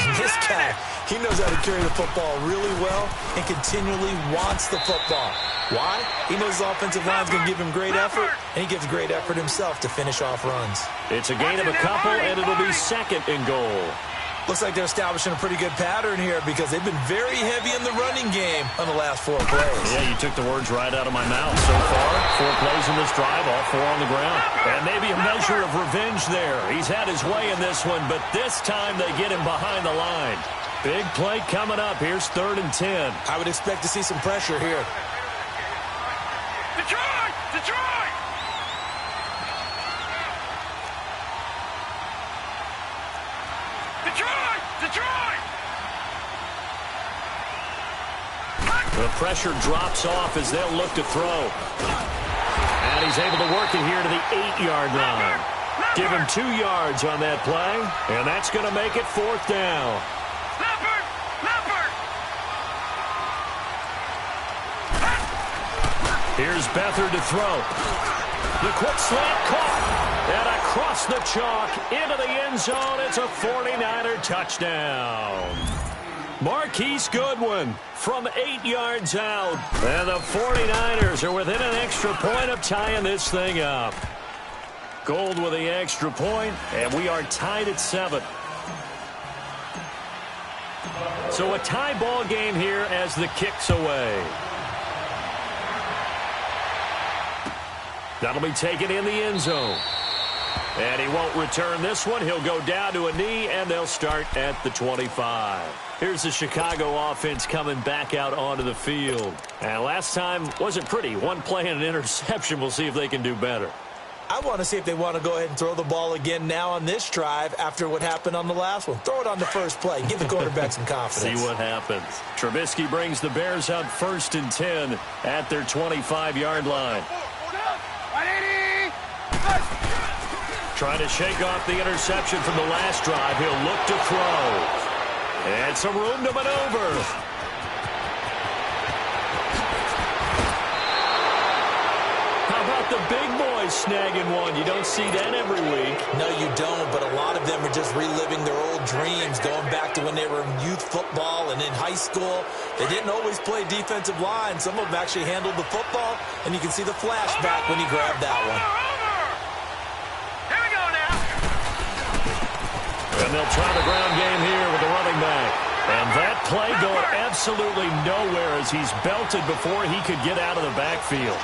B: And this guy, he knows how to carry the football really well and continually wants the football. Why? He knows the offensive line's going to give him great effort, and he gives great effort himself to finish off runs.
A: It's a gain of a couple, and it'll be 2nd and goal.
B: Looks like they're establishing a pretty good pattern here because they've been very heavy in the running game on the last 4 plays.
A: Yeah, you took the words right out of my mouth. So far, 4 plays in this drive, all 4 on the ground. And maybe a measure of revenge there. He's had his way in this one, but this time they get him behind the line. Big play coming up. Here's 3rd and 10.
B: I would expect to see some pressure here.
C: Detroit! Detroit! Detroit! Detroit!
A: The pressure drops off as they'll look to throw. And he's able to work it here to the 8-yard line. Give him 2 yards on that play, and that's going to make it 4th down.
C: Leopard! Leopard!
A: Here's Beathard to throw. The quick slant caught. And across the chalk into the end zone. It's a 49er touchdown. Marquise Goodwin from 8 yards out. And the 49ers are within an extra point of tying this thing up. Gold with the extra point, and we are tied at 7. So a tie ball game here as the kick's away. That'll be taken in the end zone. And he won't return this one. He'll go down to a knee, and they'll start at the 25. Here's the Chicago offense coming back out onto the field. And last time wasn't pretty. 1 play and an interception. We'll see if they can do better.
B: I want to see if they want to go ahead and throw the ball again now on this drive after what happened on the last one. Throw it on the first play. Give the quarterback some confidence.
A: See what happens. Trubisky brings the Bears out 1st and 10 at their 25-yard line. Trying to shake off the interception from the last drive. He'll look to throw. And some room to maneuver. How about the big boys snagging one? You don't see that every week.
B: No, you don't, but a lot of them are just reliving their old dreams, going back to when they were in youth football and in high school. They didn't always play defensive line. Some of them actually handled the football, and you can see the flashback when he grabbed that one.
C: Here we go now.
A: And they'll try the ground game here with the running back. And that play going absolutely nowhere as he's belted before he could get out of the backfield.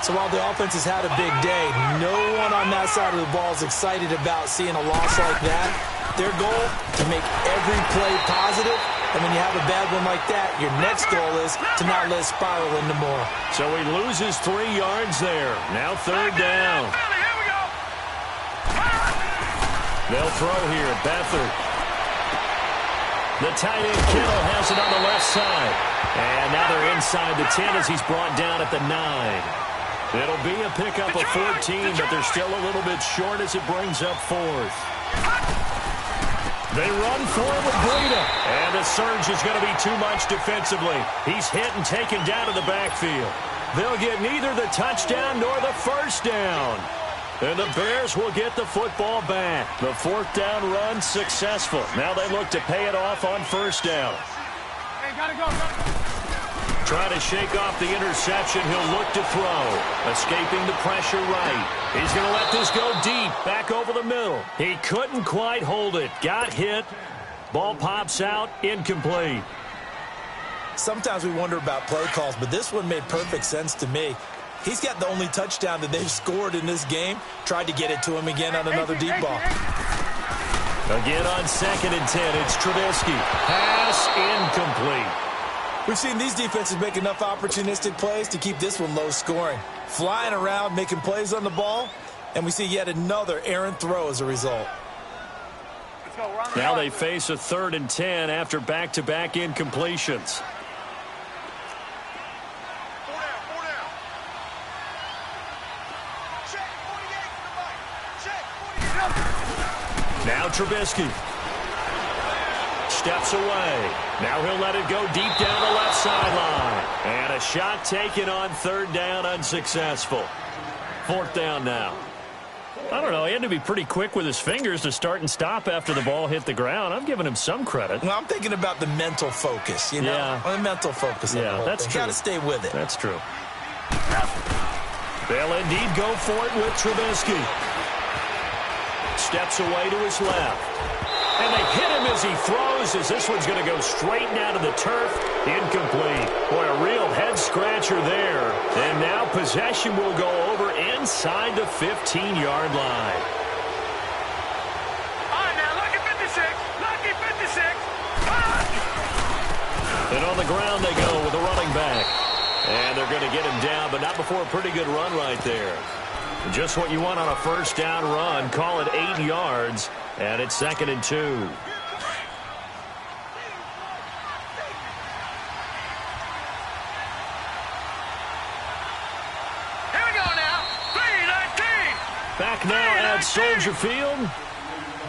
B: So while the offense has had a big day, no one on that side of the ball is excited about seeing a loss like that. Their goal, to make every play positive. And when you have a bad one like that, your next goal is to not let it spiral into more.
A: So he loses 3 yards there. Now 3rd down. They'll throw here. Beathard. The tight end Kittle has it on the left side. And now they're inside the 10 as he's brought down at the 9. It'll be a pickup of 14, but they're still a little bit short as it brings up 4th. They run forward with Breida, and the surge is going to be too much defensively. He's hit and taken down to the backfield. They'll get neither the touchdown nor the first down. And the Bears will get the football back. The 4th down run successful. Now they look to pay it off on 1st down.
C: Hey, gotta go.
A: Trying to shake off the interception. He'll look to throw. Escaping the pressure right. He's going to let this go deep. Back over the middle. He couldn't quite hold it. Got hit. Ball pops out. Incomplete.
B: Sometimes we wonder about play calls, but this one made perfect sense to me. He's got the only touchdown that they've scored in this game. Tried to get it to him again on another deep ball.
A: Again on 2nd and 10. It's Trubisky. Pass incomplete.
B: We've seen these defenses make enough opportunistic plays to keep this one low scoring. Flying around, making plays on the ball, and we see yet another errant throw as a result.
A: Now they face a 3rd and 10 after back-to-back incompletions. Now Trubisky. Steps away. Now he'll let it go deep down the left sideline. And a shot taken on 3rd down, unsuccessful. 4th down now. I don't know. He had to be pretty quick with his fingers to start and stop after the ball hit the ground. I'm giving him some credit.
B: Well, I'm thinking about the mental focus, you know?
A: Yeah.
B: The mental focus.
A: Yeah, that's true.
B: Got to stay with it.
A: That's true. They'll indeed go for it with Trubisky. Steps away to his left. And they hit him as he throws, as this one's going to go straight down to the turf. Incomplete. Boy, a real head-scratcher there. And now possession will go over inside the 15-yard line.
C: All right, now, lucky 56. Lucky 56.
A: And on the ground they go with a running back. And they're going to get him down, but not before a pretty good run right there. Just what you want on a 1st down run. Call it 8 yards. And it's 2nd and 2.
C: Here we go now. 3:19.
A: Back now at Soldier Field.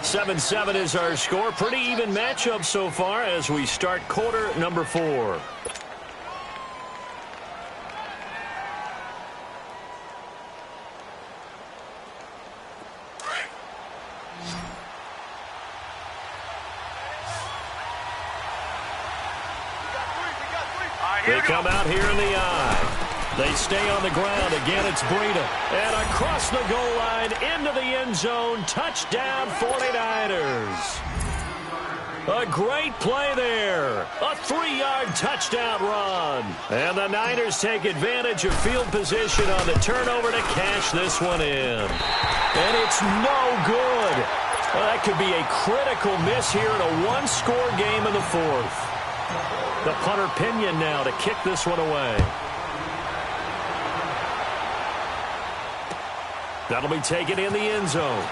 A: 7-7 is our score. Pretty even matchup so far as we start quarter number 4. They come out here in the eye. They stay on the ground. Again, it's Breida. And across the goal line, into the end zone. Touchdown, 49ers. A great play there. A 3-yard touchdown run. And the Niners take advantage of field position on the turnover to cash this one in. And it's no good. Well, that could be a critical miss here in a one-score game in the 4th. The punter Pinion now to kick this one away. That'll be taken in the end zone.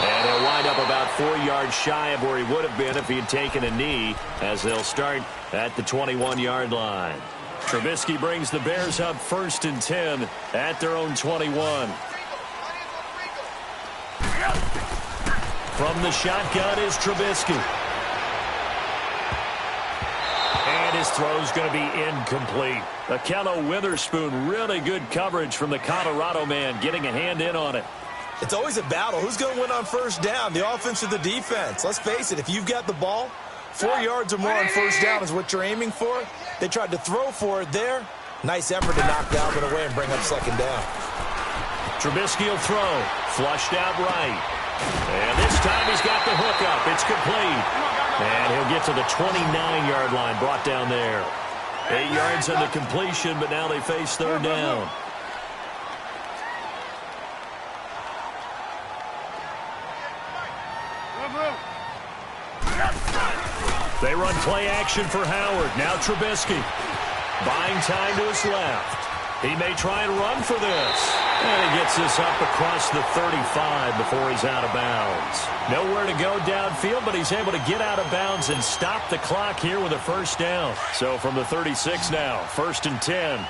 A: And he'll wind up about 4 yards shy of where he would have been if he had taken a knee, as they'll start at the 21-yard line. Trubisky brings the Bears up 1st and 10 at their own 21. From the shotgun is Trubisky. And his throw's going to be incomplete. Akello Witherspoon, really good coverage from the Colorado man, getting a hand in on it.
B: It's always a battle. Who's going to win on 1st down, the offense or the defense? Let's face it, if you've got the ball, 4 yards or more on 1st down is what you're aiming for. They tried to throw for it there. Nice effort to knock Dalvin away and bring up 2nd down.
A: Trubisky will throw. Flushed out right. And this time he's got the hook up. It's complete. And he'll get to the 29-yard line, brought down there. 8 yards on the completion, but now they face third down. They run play action for Howard. Now Trubisky. Buying time to his left. He may try and run for this. And he gets this up across the 35 before he's out of bounds. Nowhere to go downfield, but he's able to get out of bounds and stop the clock here with a first down. So from the 36 now, 1st and 10.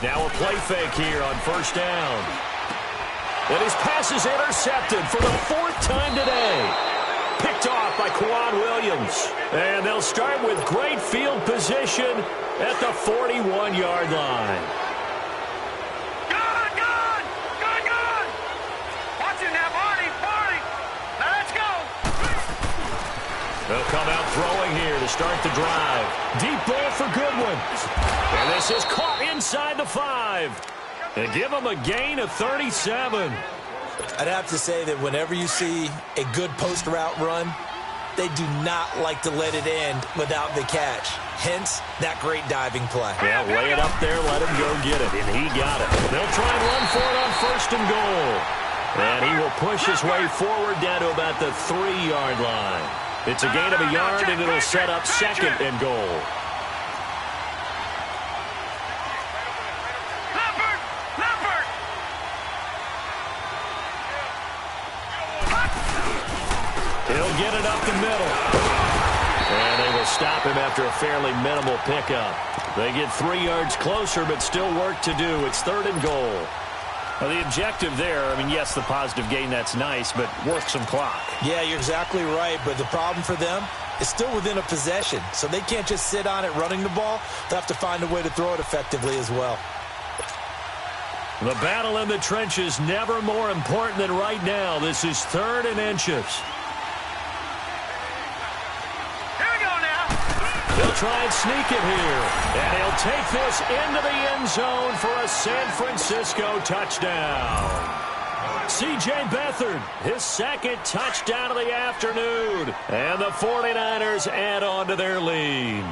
A: Now a play fake here on first down. And his pass is intercepted for the 4th time today. Picked off by Quan Williams. And they'll start with great field position at the 41-yard line.
C: Good, good, good, good. Watching that party. Now let's go.
A: They'll come out throwing here to start the drive. Deep ball for Goodwin. And this is caught inside the 5. They give him a gain of 37.
B: I'd have to say that whenever you see a good post route run, they do not like to let it end without the catch. Hence, that great diving play.
A: Yeah, lay it up there, let him go get it, and he got it. They'll try and run for it on 1st and goal. And he will push his way forward down to about the 3-yard line. It's a gain of a yard, and it'll set up 2nd and goal. He'll get it up the middle. And they will stop him after a fairly minimal pickup. They get 3 yards closer, but still work to do. It's 3rd and goal. Well, the objective there, I mean, yes, the positive gain, that's nice, but worth some clock.
B: Yeah, you're exactly right, but the problem for them is still within a possession, so they can't just sit on it running the ball. They'll have to find a way to throw it effectively as well.
A: The battle in the trenches never more important than right now. This is 3rd and inches. They'll try and sneak it here. And he'll take this into the end zone for a San Francisco touchdown. C.J. Beathard, his 2nd touchdown of the afternoon. And the 49ers add on to their lead.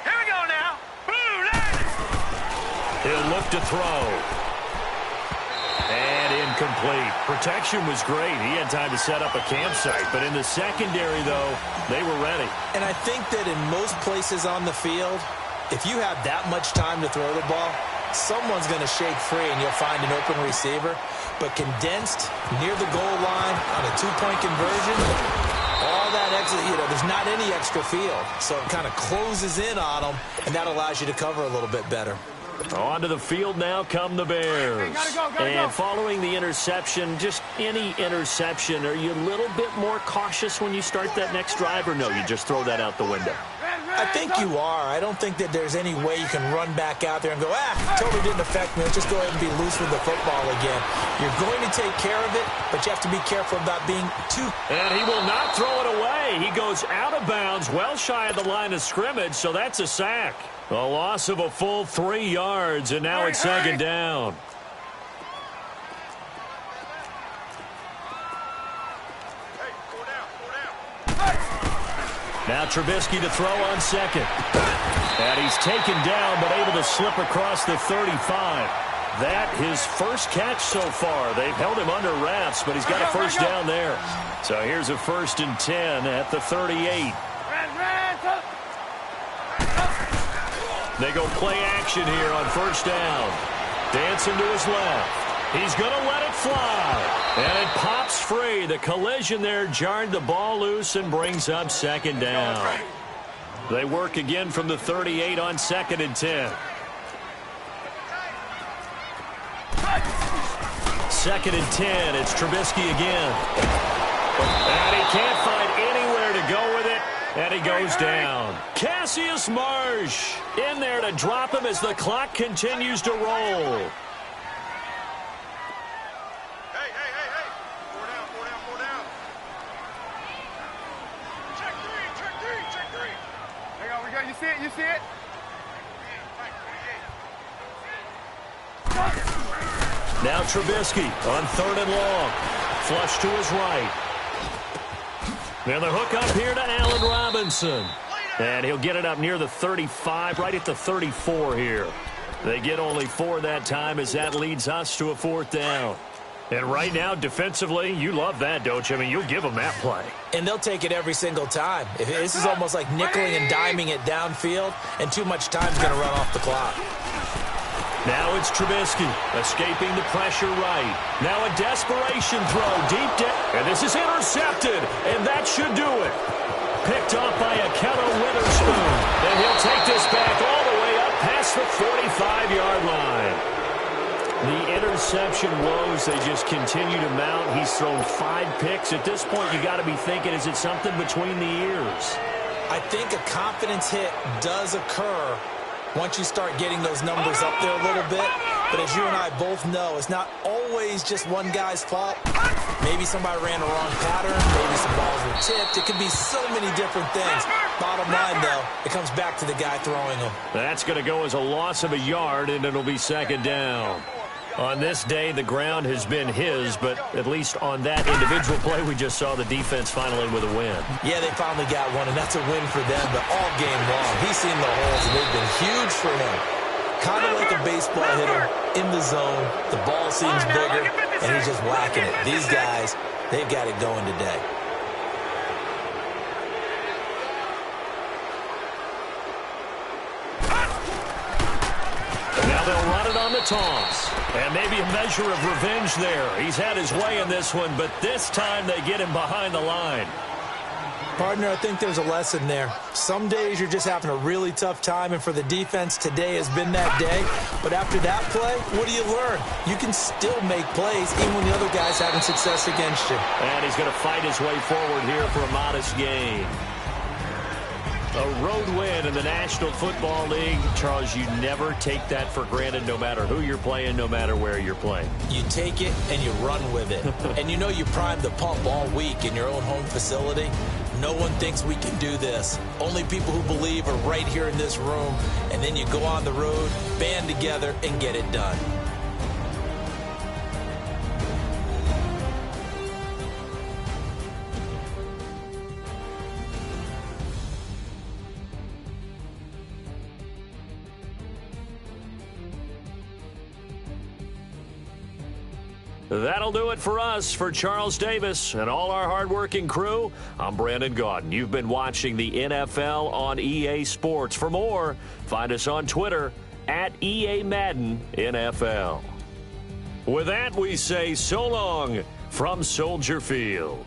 C: Here we go now.
A: He'll look to throw. And incomplete. Protection was great. He had time to set up a campsite. But in the secondary, though, they were ready.
B: And I think that in most places on the field, if you have that much time to throw the ball, someone's going to shake free and you'll find an open receiver. But condensed near the goal line on a 2-point conversion, all that exit, there's not any extra field. So it kind of closes in on them, and that allows you to cover a little bit better.
A: Onto the field now come the Bears. And following the interception, just any interception, are you a little bit more cautious when you start that next drive, or no, you just throw that out the window?
B: I think you are. I don't think that there's any way you can run back out there and go, totally didn't affect me. Let's just go ahead and be loose with the football again. You're going to take care of it, but you have to be careful about being too...
A: And he will not throw it away. He goes out of bounds, well shy of the line of scrimmage, so that's a sack. A loss of a full 3 yards, and now it's 2nd down. Now Trubisky to throw on 2nd. And he's taken down, but able to slip across the 35. That his first catch so far. They've held him under wraps, but he's got a first down there. So here's a 1st and 10 at the 38. They go play action here on 1st down. Dancing to his left. He's going to let it fly. And it pops free. The collision there jarred the ball loose and brings up 2nd down. They work again from the 38 on 2nd and 10. 2nd and 10. It's Trubisky again. And he can't find anywhere to go with it. And he goes down. Cassius Marsh in there to drop him as the clock continues to roll.
C: it.
A: Now Trubisky on 3rd and long. Flush to his right. And the hook up here to Allen Robinson. And he'll get it up near the 35, right at the 34 here. They get only 4 that time as that leads us to a 4th down. And right now, defensively, you love that, don't you? I mean, you'll give them that play.
B: And they'll take it every single time. This is almost like nickeling and diming it downfield, and too much time's going to run off the clock.
A: Now it's Trubisky escaping the pressure right. Now a desperation throw deep down. And this is intercepted, and that should do it. Picked off by Akello Witherspoon. And he'll take this back all the way up past the 45-yard line. The interception woes, they just continue to mount. He's thrown 5 picks. At this point, you got to be thinking, is it something between the ears?
B: I think a confidence hit does occur once you start getting those numbers up there a little bit. But as you and I both know, it's not always just one guy's fault. Maybe somebody ran a wrong pattern. Maybe some balls were tipped. It could be so many different things. Bottom line, though, it comes back to the guy throwing them.
A: That's going to go as a loss of a yard, and it'll be 2nd down. On this day, the ground has been his, but at least on that individual play, we just saw the defense finally with a win.
B: Yeah, they finally got one, and that's a win for them, but all game long, he's seen the holes, and they've been huge for him. Kind of like a baseball hitter in the zone. The ball seems bigger, and he's just whacking it. These guys, they've got it going today.
A: Now they'll run it on the toss. And maybe a measure of revenge there. He's had his way in this one, but this time they get him behind the line.
B: Partner, I think there's a lesson there. Some days you're just having a really tough time, and for the defense, today has been that day. But after that play, what do you learn? You can still make plays even when the other guy's having success against you.
A: And he's going to fight his way forward here for a modest gain. A road win in the National Football League. Charles, you never take that for granted, no matter who you're playing, no matter where you're playing.
B: You take it and you run with it. And you know you primed the pump all week in your own home facility. No one thinks we can do this. Only people who believe are right here in this room. And then you go on the road, band together, and get it done.
A: That'll do it for us. For Charles Davis and all our hardworking crew, I'm Brandon Gaudin. You've been watching the NFL on EA Sports. For more, find us on Twitter at EA Madden NFL. With that, we say so long from Soldier Field.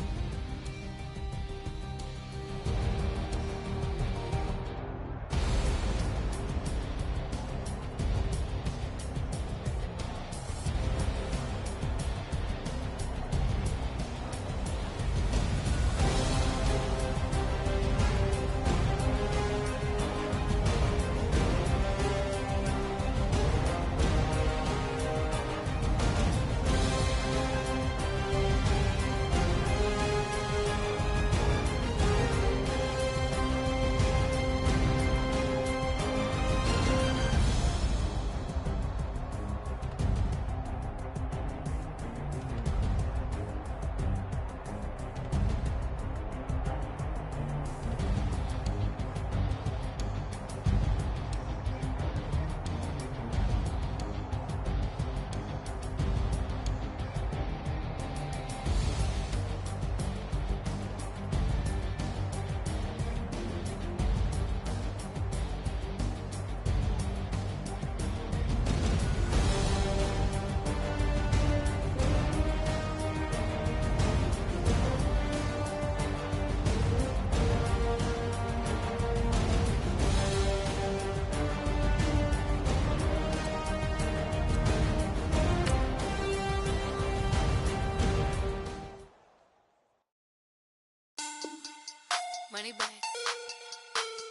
H: Money back.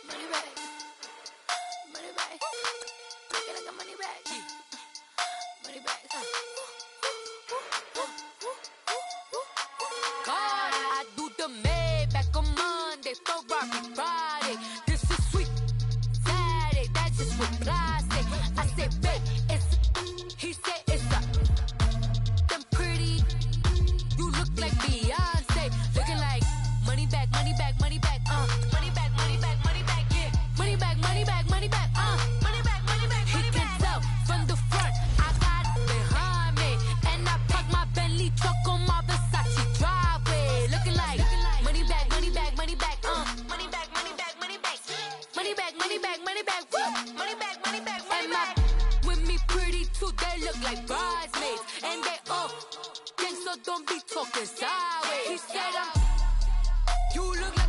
H: Money back. Money back. Take it like a money back. Money back. God, I do the Maybach on Monday for Rocky Friday. This is sweet. Sad. Money back, money back, money back. With me pretty too, they look like bridesmaids. And they all gang, so don't be talking sideways. He said you look like